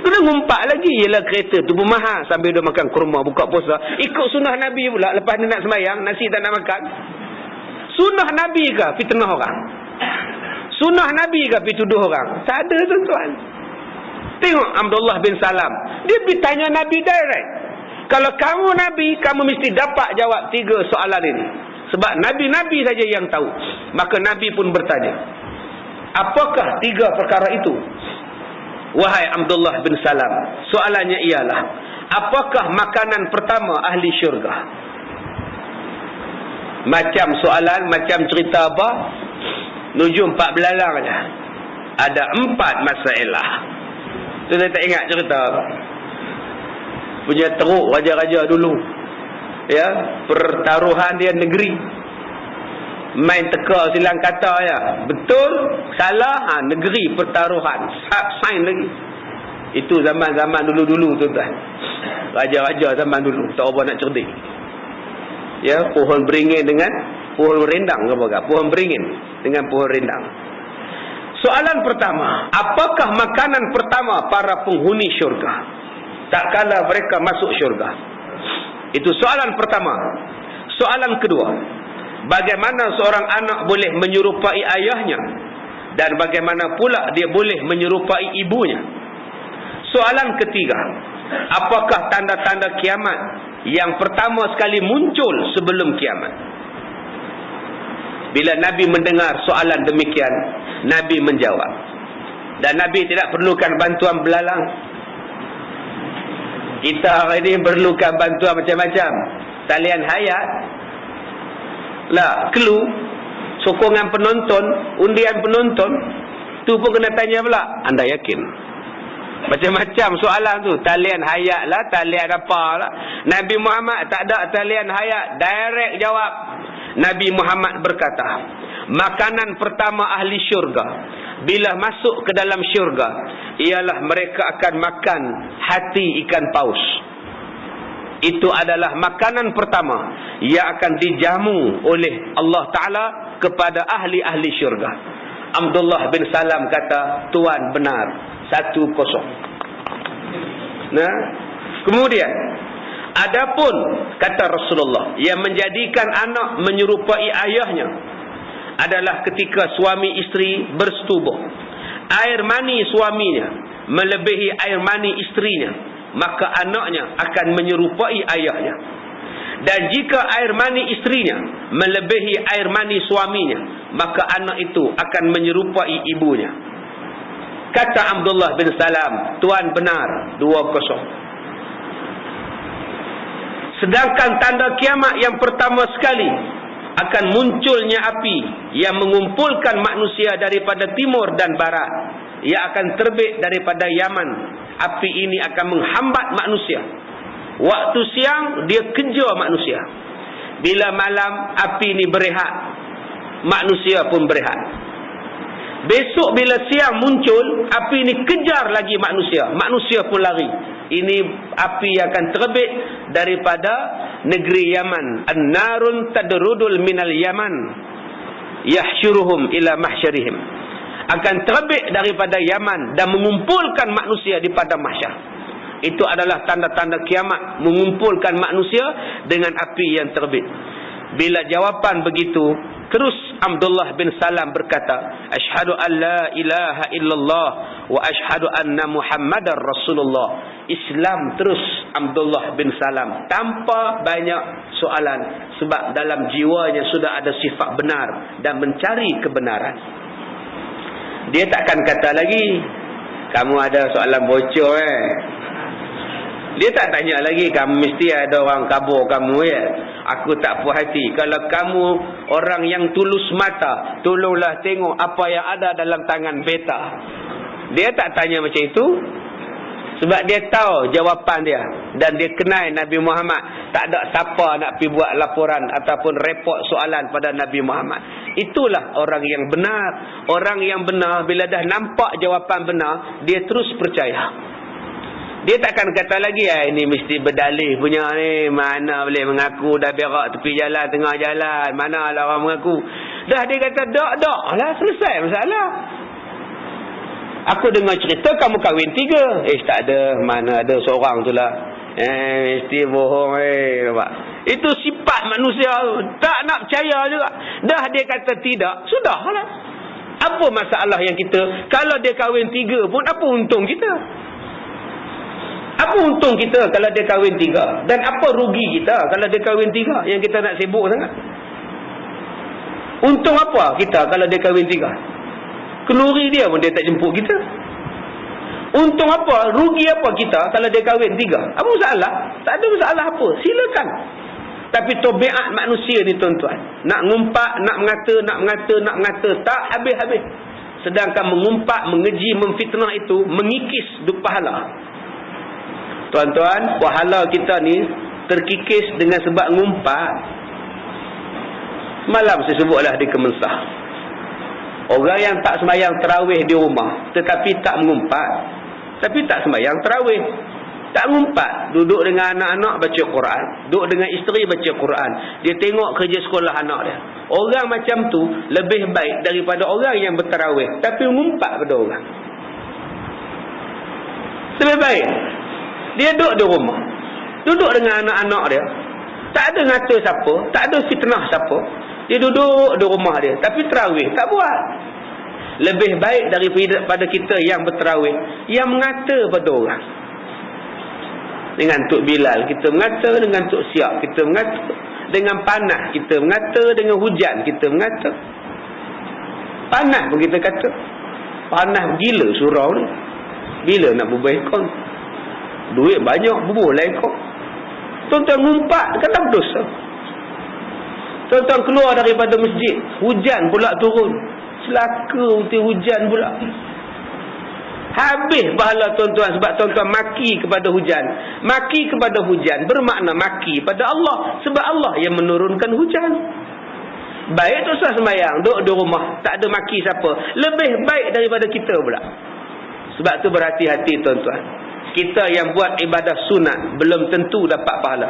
Kena ngumpat lagi. Yelah kereta tu pun mahal. Sambil dia makan kurma, buka puasa. Ikut sunnah Nabi pula. Lepas dia nak sembahyang, nasi tak nak makan. Sunnah Nabi ke fitnah orang? Sunnah Nabi ke pergi tuduh orang? Tak ada tuan-tuan. Tengok Abdullah bin Salam. Dia pergi tanya Nabi direct. Kalau kamu Nabi, kamu mesti dapat jawab 3 soalan ini. Sebab Nabi-Nabi saja yang tahu. Maka Nabi pun bertanya, apakah 3 perkara itu? Wahai Abdullah bin Salam, soalannya ialah, apakah makanan pertama ahli syurga? Macam soalan, macam cerita apa? Nujum 4 belalang je. Ada 4 masalah. Tu saya tak ingat cerita. Punya teruk raja-raja dulu. Ya, pertaruhan dia negeri. Main teka silang kata ya. Betul, salah, negeri pertaruhan. Sain lagi. Itu zaman-zaman dulu-dulu tuan-tuan. Raja-raja zaman dulu. Tak apa nak cerdik. Ya, pohon beringin dengan pohon rendang ke apa? Pohon beringin dengan pohon rendang. Soalan pertama, apakah makanan pertama para penghuni syurga tak kala mereka masuk syurga? Itu soalan pertama. Soalan kedua, bagaimana seorang anak boleh menyerupai ayahnya, dan bagaimana pula dia boleh menyerupai ibunya? Soalan ketiga, apakah tanda-tanda kiamat yang pertama sekali muncul sebelum kiamat? Bila Nabi mendengar soalan demikian, Nabi menjawab. Dan Nabi tidak perlukan bantuan belalang. Kita hari ini perlukan bantuan macam-macam. Talian hayat lah, clue, sokongan penonton, undian penonton. Tu pun kena tanya pula, anda yakin? Macam-macam soalan tu. Talian hayat lah, talian apa lah. Nabi Muhammad tak ada talian hayat, direct jawab. Nabi Muhammad berkata, makanan pertama ahli syurga bila masuk ke dalam syurga ialah mereka akan makan hati ikan paus. Itu adalah makanan pertama yang akan dijamu oleh Allah Ta'ala kepada ahli-ahli syurga. Abdullah bin Salam kata, Tuan benar, 1-0. Nah, kemudian adapun kata Rasulullah yang menjadikan anak menyerupai ayahnya adalah ketika suami isteri bersetubuh. Air mani suaminya melebihi air mani istrinya, maka anaknya akan menyerupai ayahnya. Dan jika air mani istrinya melebihi air mani suaminya, maka anak itu akan menyerupai ibunya. Kata Abdullah bin Salam, Tuan benar, 2-0. Sedangkan tanda kiamat yang pertama sekali akan munculnya api yang mengumpulkan manusia daripada timur dan barat. Ia akan terbit daripada Yaman. Api ini akan menghambat manusia. Waktu siang dia kejar manusia. Bila malam api ini berehat, manusia pun berehat. Besok bila siang muncul, api ini kejar lagi manusia. Manusia pun lari. Ini api yang akan terbit daripada negeri Yaman. An-narun tadrudul minal Yaman yahsyuruhum ila mahsyarihim. Akan terbit daripada Yaman dan mengumpulkan manusia di padang mahsyar. Itu adalah tanda-tanda kiamat, mengumpulkan manusia dengan api yang terbit. Bila jawapan begitu, terus Abdullah bin Salam berkata, Asyhadu an la ilaha illallah wa asyhadu anna Muhammadar Rasulullah. Islam terus Abdullah bin Salam tanpa banyak soalan, sebab dalam jiwanya sudah ada sifat benar dan mencari kebenaran. Dia takkan kata lagi, kamu ada soalan bocor Dia tak tanya lagi, kamu mesti ada orang kabur kamu Aku tak puas hati. Kalau kamu orang yang tulus mata, tolonglah tengok apa yang ada dalam tangan beta. Dia tak tanya macam itu, sebab dia tahu jawapan dia. Dan dia kenal Nabi Muhammad. Tak ada siapa nak pergi buat laporan ataupun report soalan pada Nabi Muhammad. Itulah orang yang benar. Orang yang benar, bila dah nampak jawapan benar, dia terus percaya. Dia takkan kata lagi, ini mesti berdalih punya ni. Mana boleh mengaku dah berak tepi jalan, tengah jalan. Mana lah orang mengaku. Dah dia kata, tak lah, selesai masalah. Aku dengar cerita kamu kahwin 3. Tak ada. Mana ada seorang tu lah. Mesti bohong nampak. Itu sifat manusia. Tak nak percaya juga. Dah dia kata tidak, sudahlah. Apa masalah yang kita, kalau dia kahwin 3 pun apa untung kita? Apa untung kita kalau dia kahwin 3? Dan apa rugi kita kalau dia kahwin 3 yang kita nak sibuk sangat? Untung apa kita kalau dia kahwin 3? Keluri dia pun dia tak jemput kita. Untung apa, rugi apa kita kalau dia kahwin 3? Apa masalah? Tak ada masalah apa, silakan. Tapi tabiat manusia ni tuan-tuan, nak ngumpat, nak mengata, tak habis-habis. Sedangkan mengumpat, mengeji, memfitnah itu mengikis duk pahala. Tuan-tuan, pahala kita ni terkikis dengan sebab ngumpat. Malam saya sebutlah di Kemensah, orang yang tak sembahyang tarawih di rumah tetapi tak mengumpat, tapi tak sembahyang tarawih, tak ngumpat, duduk dengan anak-anak baca Quran, duduk dengan isteri baca Quran, dia tengok kerja sekolah anak dia. Orang macam tu lebih baik daripada orang yang bertarawih tapi mengumpat pada orang. Lebih baik dia duduk di rumah, duduk dengan anak-anak dia, tak ada ngata siapa, tak ada fitnah siapa. Dia duduk di rumah dia tapi tarawih tak buat. Lebih baik daripada kita yang bertarawih, yang mengata pada orang. Dengan Tok Bilal kita mengata, dengan Tok Siap kita mengata, dengan panas kita mengata, dengan hujan kita mengata. Panas pun kita kata, panas gila surau ni. Bila nak bubuh ekor? Duit banyak, bubuh lah ekor. Tuan-tuan ngumpat, kata berdosa. Tuan-tuan keluar daripada masjid, hujan pula turun. Celaka uti hujan pula. Habis pahala tuan-tuan, sebab tuan-tuan maki kepada hujan. Maki kepada hujan bermakna maki pada Allah, sebab Allah yang menurunkan hujan. Baik tu sah sembahyang, duduk di rumah, tak ada maki siapa. Lebih baik daripada kita pula. Sebab tu berhati-hati tuan-tuan. Kita yang buat ibadah sunat belum tentu dapat pahala.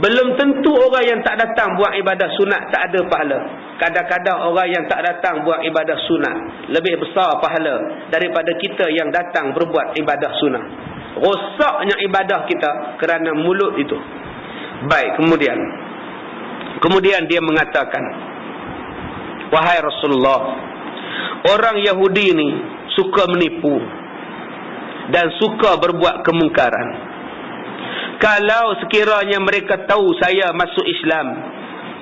Belum tentu orang yang tak datang buat ibadah sunat tak ada pahala. Kadang-kadang orang yang tak datang buat ibadah sunat lebih besar pahala daripada kita yang datang berbuat ibadah sunat. Rosaknya ibadah kita kerana mulut itu. Baik, kemudian dia mengatakan, wahai Rasulullah, orang Yahudi ni suka menipu dan suka berbuat kemungkaran. Kalau sekiranya mereka tahu saya masuk Islam,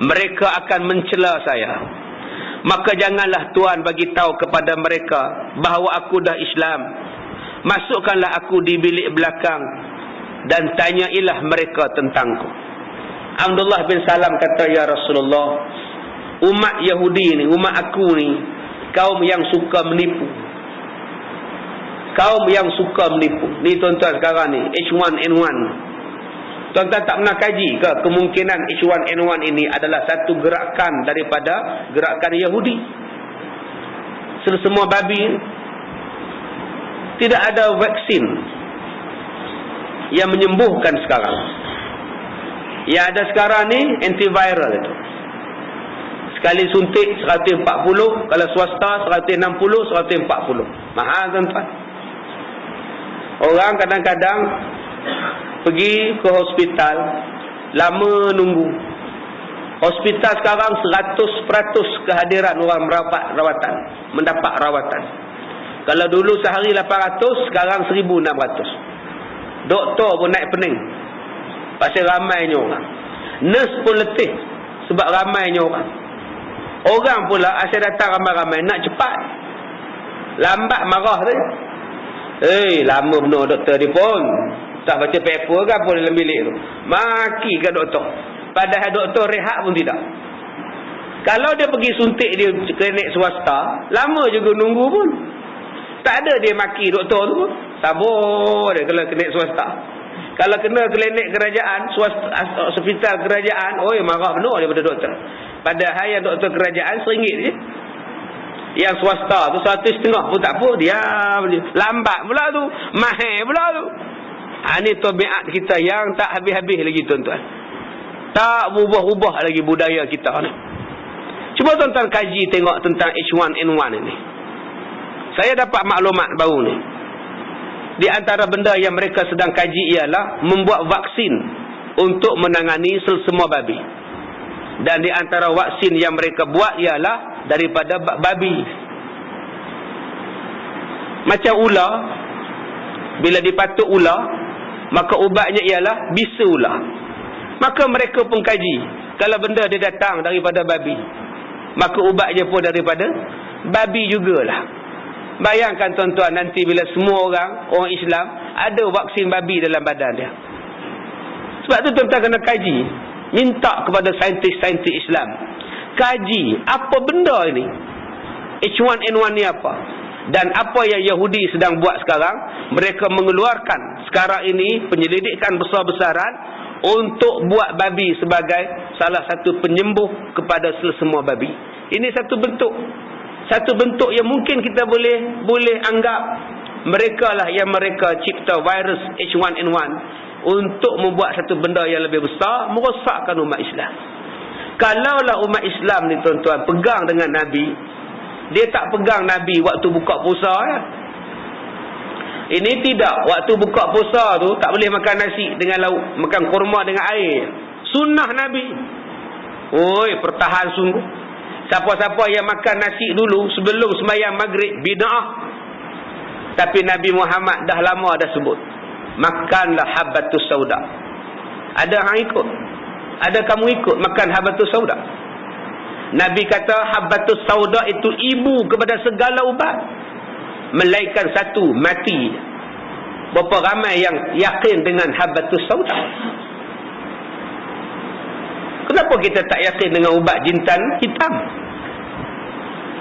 mereka akan mencela saya. Maka janganlah Tuhan bagi tahu kepada mereka bahawa aku dah Islam. Masukkanlah aku di bilik belakang dan tanyailah mereka tentangku. Abdullah bin Salam kata, ya Rasulullah, umat Yahudi ni, umat aku ni, kaum yang suka menipu. Kaum yang suka menipu. Ni tuan-tuan sekarang ni, H1N1. Tuan-tuan tak pernah kaji ke kemungkinan H1N1 ini adalah satu gerakan daripada gerakan Yahudi? Semua babi. Tidak ada vaksin yang menyembuhkan sekarang. Yang ada sekarang ni antiviral itu. Sekali suntik 140, kalau swasta 160, 140. Mahal tuan-tuan. Orang kadang-kadang pergi ke hospital, lama nunggu. Hospital sekarang 100% kehadiran orang mendapat rawatan. Kalau dulu sehari 800, sekarang 1,600. Doktor pun naik pening. Pasal ramainya orang. Nurse pun letih sebab ramainya orang. Orang pula asal datang ramai-ramai nak cepat. Lambat marah tu. Lama benar doktor dia pun. Tak baca paper ke apa dalam bilik tu. Maki ke doktor. Padahal doktor rehat pun tidak. Kalau dia pergi suntik dia klinik swasta, lama juga nunggu pun. Tak ada dia maki doktor tu pun. Sabar dia kalau klinik swasta. Kalau kena klinik kerajaan, swasta, hospital kerajaan, marah benar daripada doktor. Padahal yang doktor kerajaan RM1 je. Yang swasta tu RM150 pun tak apa. Diam je. Lambat pula tu. Mahal pula tu. Ini tabiat kita yang tak habis-habis lagi tuan-tuan. Tak berubah-ubah lagi budaya kita ni. Cuba tuan-tuan kaji tengok tentang H1N1 ini. Saya dapat maklumat baru ni. Di antara benda yang mereka sedang kaji ialah membuat vaksin untuk menangani selsema babi. Dan di antara vaksin yang mereka buat ialah daripada babi. Macam ular, bila dipatuk ular, maka ubatnya ialah bisa ular. Maka mereka pun kaji, kalau benda dia datang daripada babi, maka ubatnya pun daripada babi jugalah. Bayangkan tuan-tuan, nanti bila semua orang Islam ada vaksin babi dalam badan dia. Sebab tu tuan-tuan kena kaji. Minta kepada saintis-saintis Islam, kaji apa benda ini, H1N1 ni apa. Dan apa yang Yahudi sedang buat sekarang, mereka mengeluarkan sekarang ini penyelidikan besar-besaran untuk buat babi sebagai salah satu penyembuh kepada semua babi. Ini satu bentuk yang mungkin kita boleh anggap mereka lah yang mereka cipta virus H1N1 untuk membuat satu benda yang lebih besar, merosakkan umat Islam. Kalaulah umat Islam ni tuan-tuan pegang dengan Nabi, dia tak pegang Nabi waktu buka puasa ya. Ini tidak, waktu buka puasa tu tak boleh makan nasi dengan lauk, makan kurma dengan air. Sunnah Nabi. Pertahan sungguh. Siapa-siapa yang makan nasi dulu sebelum sembahyang maghrib, bid'ah. Tapi Nabi Muhammad dah lama dah sebut, makanlah habbatus sauda. Ada hang ikut? Ada kamu ikut makan habbatus sauda? Nabi kata habbatus sauda itu ibu kepada segala ubat. Melainkan satu, mati. Berapa ramai yang yakin dengan habbatus sauda? Kenapa kita tak yakin dengan ubat jintan hitam?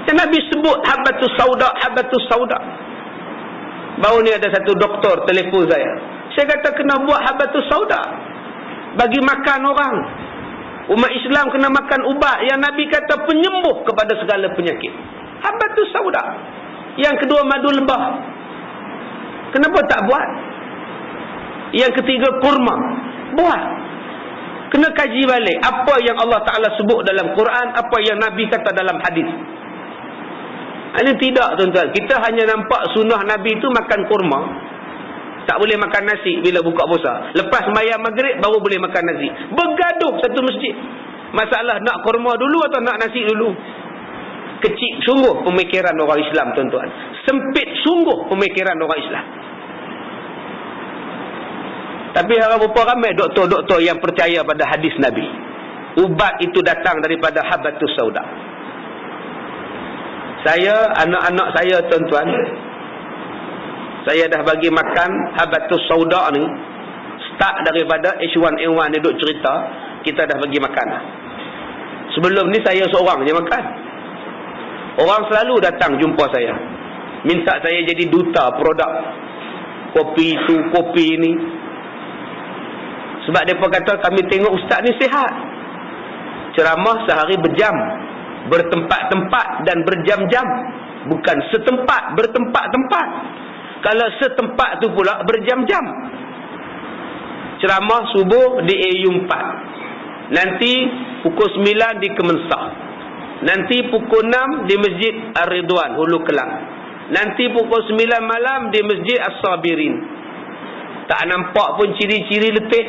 Dan Nabi sebut habbatus sauda, habbatus sauda. Baru ni ada satu doktor telefon saya. Saya kata kena buat habbatus sauda, bagi makan orang. Umat Islam kena makan ubat yang Nabi kata penyembuh kepada segala penyakit. Habbatus sauda. Yang kedua madu lebah. Kenapa tak buat? Yang ketiga kurma. Buat. Kena kaji balik apa yang Allah Ta'ala sebut dalam Quran, apa yang Nabi kata dalam hadis. Ini tidak tuan-tuan. Kita hanya nampak sunnah Nabi itu makan kurma. Tak boleh makan nasi bila buka puasa. Lepas sembahyang maghrib baru boleh makan nasi. Bergaduh satu masjid. Masalah nak kurma dulu atau nak nasi dulu. Kecil sungguh pemikiran orang Islam tuan-tuan. Sempit sungguh pemikiran orang Islam. Tapi berapa ramai doktor-doktor yang percaya pada hadis Nabi. Ubat itu datang daripada habbatus sauda. Saya, anak-anak saya tuan-tuan, saya dah bagi makan habbatus sauda ni. Start daripada H1N1 ni duk cerita, kita dah bagi makan. Sebelum ni saya seorang je makan. Orang selalu datang jumpa saya, minta saya jadi duta produk kopi tu, kopi ni. Sebab mereka kata kami tengok ustaz ni sihat. Ceramah sehari berjam, bertempat-tempat dan berjam-jam. Bukan setempat, bertempat-tempat. Kalau setempat tu pula berjam-jam. Ceramah subuh di AU4. Nanti pukul 9 di Kemensah. Nanti pukul 6 di Masjid Ar-Ridwan, Hulu Kelang. Nanti pukul 9 malam di Masjid As-Sabirin. Tak nampak pun ciri-ciri letih.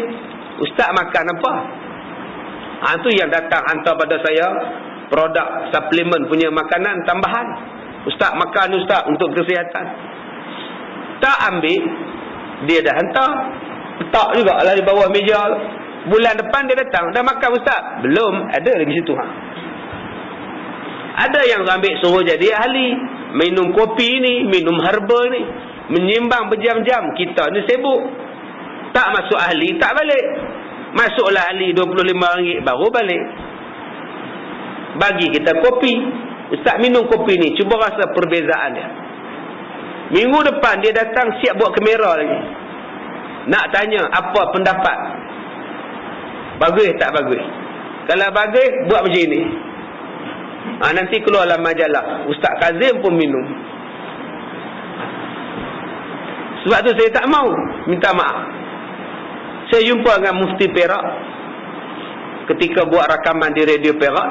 Ustaz makan apa? Itu yang datang hantar pada saya produk suplemen punya makanan tambahan. Ustaz makan ustaz untuk kesihatan. Tak ambil, dia dah hantar. Letak juga lah di bawah meja. Bulan depan dia datang, dah makan ustaz? Belum, ada lagi situ. Ada yang ambil suruh jadi ahli, minum kopi ni, minum herba ni, menyimbang berjam-jam. Kita ni sibuk. Tak masuk ahli, tak balik. Masuklah ahli RM25 baru balik. Bagi kita kopi. Ustaz minum kopi ni, cuba rasa perbezaan dia. Minggu depan dia datang siap buat kamera lagi. Nak tanya apa pendapat. Bagus tak bagus? Kalau bagus, buat macam ni. Nanti keluarlah majalah. Ustaz Kazim pun minum. Sebab tu saya tak mau. Minta maaf. Saya jumpa dengan Mufti Perak. Ketika buat rakaman di Radio Perak,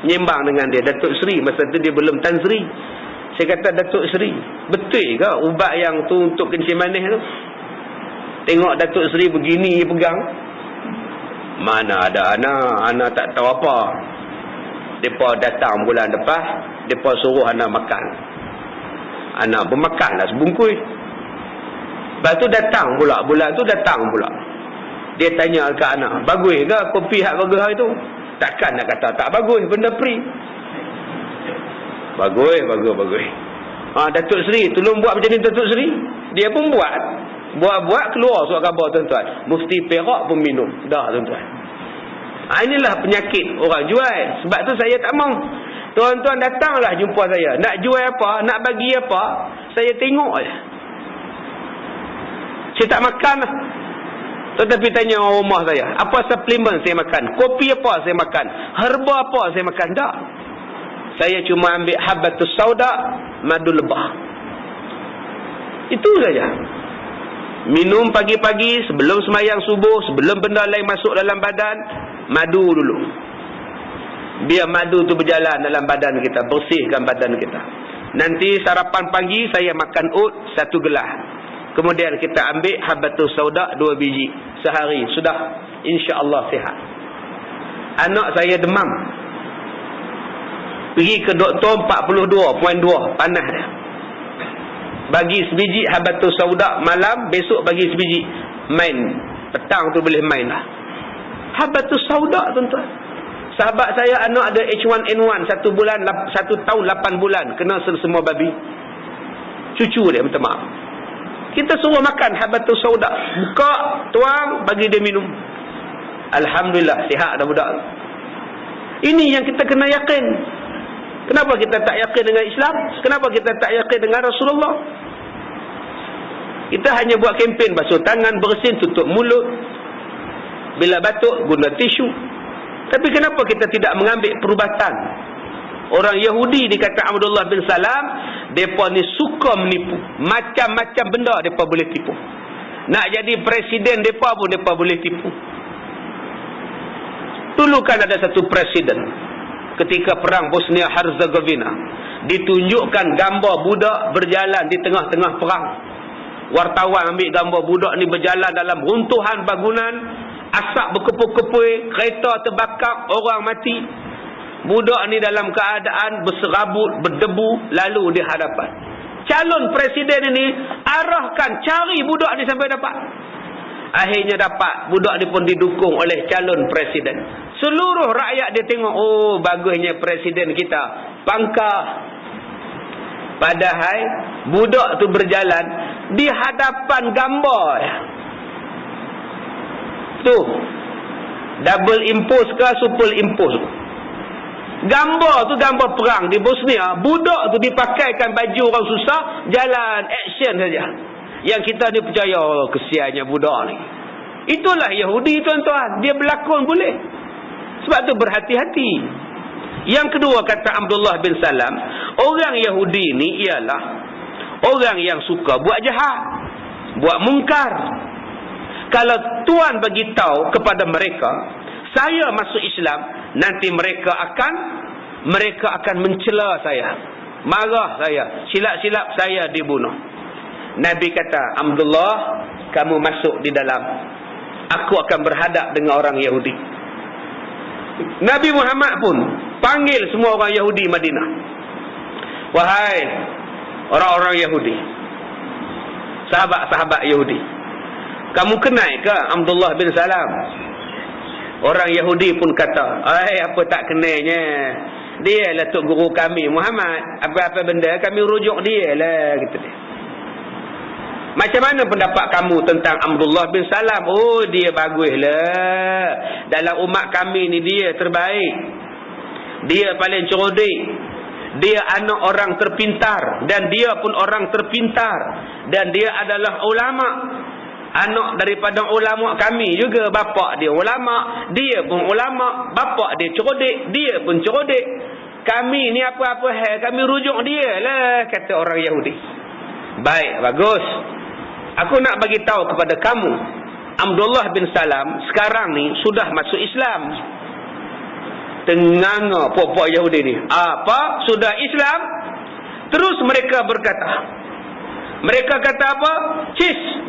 nyembang dengan dia, Datuk Seri. Masa tu dia belum Tan Sri. Saya kata, Datuk Seri, betul ke ubat yang tu untuk kencing manis tu? Tengok Datuk Seri begini pegang. Mana ada anak tak tahu apa. Mereka datang bulan lepas, mereka suruh anak makan. Anak bermakanlah sebungkus. Lepas tu datang pula, bulan tu datang pula. Dia tanya ke anak, bagus ke kopi hak bagus hari tu? Takkan nak kata tak bagus, benda free. Bagus. Datuk Seri, tolong buat macam ni Datuk Seri. Dia pun buat keluar surat khabar tuan-tuan. Mufti Perak pun minum. Dah tuan-tuan. Inilah penyakit orang jual. Sebab tu saya tak mau. Tuan-tuan datanglah jumpa saya. Nak jual apa, nak bagi apa, saya tengok je. Saya tak makan lah. Tetapi tanya orang rumah saya, apa suplemen saya makan? Kopi apa saya makan? Herba apa saya makan? Tak. Saya cuma ambil habbatus sauda, madu lebah. Itu saja. Minum pagi-pagi sebelum sembahyang subuh, sebelum benda lain masuk dalam badan, madu dulu. Biar madu tu berjalan dalam badan kita, bersihkan badan kita. Nanti sarapan pagi saya makan oat 1 gelas. Kemudian kita ambil habbatus sauda 2 biji sehari. Sudah, insya-Allah sihat. Anak saya demam. Pergi ke doktor 42.2, panas dia. Bagi sebiji habbatus sauda malam, besok bagi sebiji. Main. Petang tu boleh main lah. Habbatus sauda tuan-tuan. Sahabat saya anak ada H1N1 1 tahun 8 bulan kena semua babi. Cucu dia minta maaf. Kita suruh makan habbatus sauda. Buka, tuang, bagi dia minum. Alhamdulillah, sihat dah budak. Ini yang kita kena yakin. Kenapa kita tak yakin dengan Islam? Kenapa kita tak yakin dengan Rasulullah? Kita hanya buat kempen basuh tangan, bersin, tutup mulut. Bila batuk, guna tisu. Tapi kenapa kita tidak mengambil perubatan? Orang Yahudi dikata Abdullah bin Salam, mereka ni suka menipu. Macam-macam benda mereka boleh tipu. Nak jadi presiden mereka pun mereka boleh tipu. Dulu kan ada satu presiden ketika perang Bosnia Herzegovina, ditunjukkan gambar budak berjalan di tengah-tengah perang. Wartawan ambil gambar budak ni berjalan dalam runtuhan bangunan, asap berkepul-kepul, kereta terbakar, orang mati. Budak ni dalam keadaan berserabut, berdebu, lalu di hadapan calon presiden ini, arahkan cari budak ni sampai dapat. Akhirnya dapat. Budak ni pun didukung oleh calon presiden. Seluruh rakyat dia tengok, oh bagusnya presiden kita, pangkah. Padahal budak tu berjalan di hadapan gambar. Tu double impose ke super impose. Gambar tu gambar perang di Bosnia. Budak tu dipakaikan baju orang susah, jalan action saja. Yang kita ni percaya, oh, kesiannya budak ni. Itulah Yahudi tuan-tuan. Dia berlakon boleh. Sebab tu berhati-hati. Yang kedua kata Abdullah bin Salam, orang Yahudi ni ialah orang yang suka buat jahat, buat mungkar. Kalau Tuhan bagi tahu kepada mereka, saya masuk Islam, nanti mereka akan mencela saya, marah saya, silap-silap saya dibunuh. Nabi kata, Abdullah, kamu masuk di dalam. Aku akan berhadap dengan orang Yahudi. Nabi Muhammad pun panggil semua orang Yahudi Madinah. Wahai orang-orang Yahudi, sahabat-sahabat Yahudi, kamu kenal ke Abdullah bin Salam? Orang Yahudi pun kata, apa tak kenalnya? Dia lah tok guru kami Muhammad. Apa-apa benda kami rujuk dia lah, gitu dia. Macam mana pendapat kamu tentang Abdullah bin Salam? Oh, dia baguslah. Dalam umat kami ni dia terbaik. Dia paling cerdik. Dia anak orang terpintar. Dan dia pun orang terpintar. Dan dia adalah ulama. Anak daripada ulama kami juga. Bapa dia ulama. Dia pun ulama. Bapa dia cerdik. Dia pun cerdik. Kami ni apa-apa hal, kami rujuk dia lah, kata orang Yahudi. Baik, bagus. Aku nak bagi tahu kepada kamu, Abdullah bin Salam sekarang ni sudah masuk Islam. Tenganga puak-puak Yahudi ni. Apa? Sudah Islam? Terus mereka berkata. Mereka kata apa?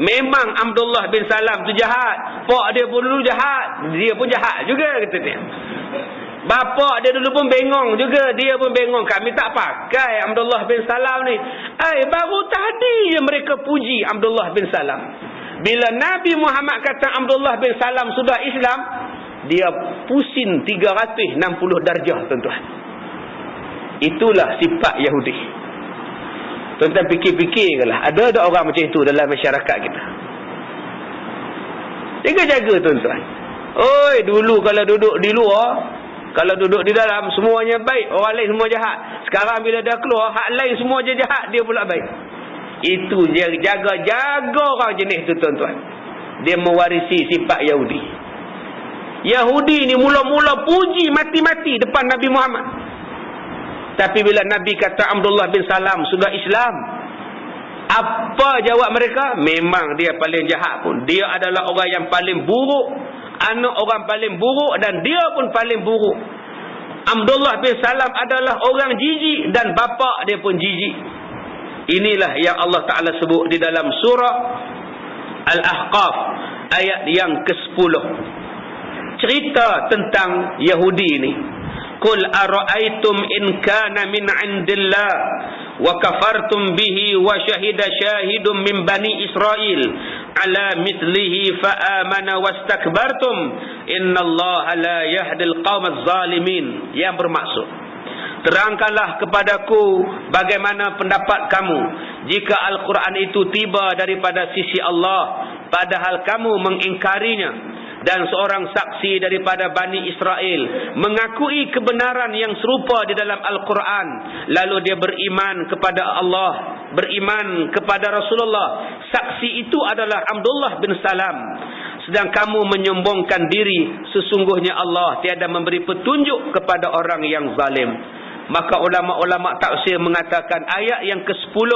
Memang Abdullah bin Salam tu jahat. Pak dia pun dulu jahat. Dia pun jahat juga, kata dia. Bapa dia dulu pun bengong juga. Dia pun bengong. Kami tak pakai Abdullah bin Salam ni. Baru tadi je mereka puji Abdullah bin Salam. Bila Nabi Muhammad kata Abdullah bin Salam sudah Islam, dia pusing 360 darjah, tuan-tuan. Itulah sifat Yahudi. Tuan-tuan fikir-fikir lah. Ada orang macam itu dalam masyarakat kita. Jaga-jaga, tuan-tuan. Dulu kalau duduk di luar, kalau duduk di dalam semuanya baik, orang lain semua jahat. Sekarang bila dah keluar, hak lain semua je jahat, dia pula baik. Itu dia jaga-jaga orang jenis tu, tuan-tuan. Dia mewarisi sifat Yahudi. Yahudi ni mula-mula puji mati-mati depan Nabi Muhammad. Tapi bila Nabi kata Abdullah bin Salam sudah Islam, apa jawab mereka? Memang dia paling jahat pun. Dia adalah orang yang paling buruk. Anak orang paling buruk dan dia pun paling buruk. Abdullah bin Salam adalah orang jijik dan bapa dia pun jijik. Inilah yang Allah Ta'ala sebut di dalam surah Al-Ahqaf ayat yang ke-10. Cerita tentang Yahudi ini. Qul ara'aytum in kana min 'indillah wa kafartum bihi wa shahida syahidun min bani Israil ala mithlihi fa amana wastakbartum innallaha la yahdil qaumaz zalimin. Yang bermaksud, terangkanlah kepadaku bagaimana pendapat kamu jika Al-Quran itu tiba daripada sisi Allah padahal kamu mengingkarinya, dan seorang saksi daripada Bani Israel mengakui kebenaran yang serupa di dalam Al-Quran, lalu dia beriman kepada Allah, beriman kepada Rasulullah. Saksi itu adalah Abdullah bin Salam. Sedang kamu menyombongkan diri, sesungguhnya Allah tiada memberi petunjuk kepada orang yang zalim. Maka ulama-ulama tafsir mengatakan ayat yang ke-10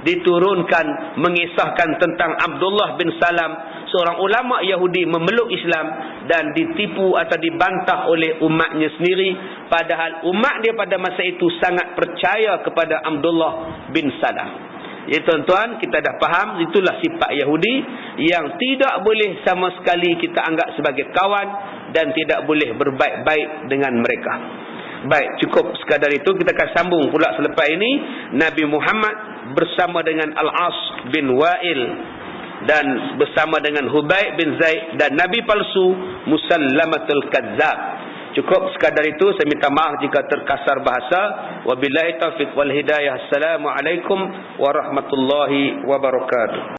diturunkan mengisahkan tentang Abdullah bin Salam, seorang ulama Yahudi memeluk Islam dan ditipu atau dibantah oleh umatnya sendiri, padahal umat dia pada masa itu sangat percaya kepada Abdullah bin Salam. Ya tuan-tuan, kita dah faham itulah sifat Yahudi yang tidak boleh sama sekali kita anggap sebagai kawan dan tidak boleh berbaik-baik dengan mereka. Baik, cukup sekadar itu. Kita akan sambung pula selepas ini. Nabi Muhammad bersama dengan Al-As bin Wa'il dan bersama dengan Hubayb bin Zaid dan Nabi palsu Musallamatul Kadzab. Cukup sekadar itu. Saya minta maaf jika terkasar bahasa. Wabillahi taufiq wal hidayah. Assalamualaikum warahmatullahi wabarakatuh.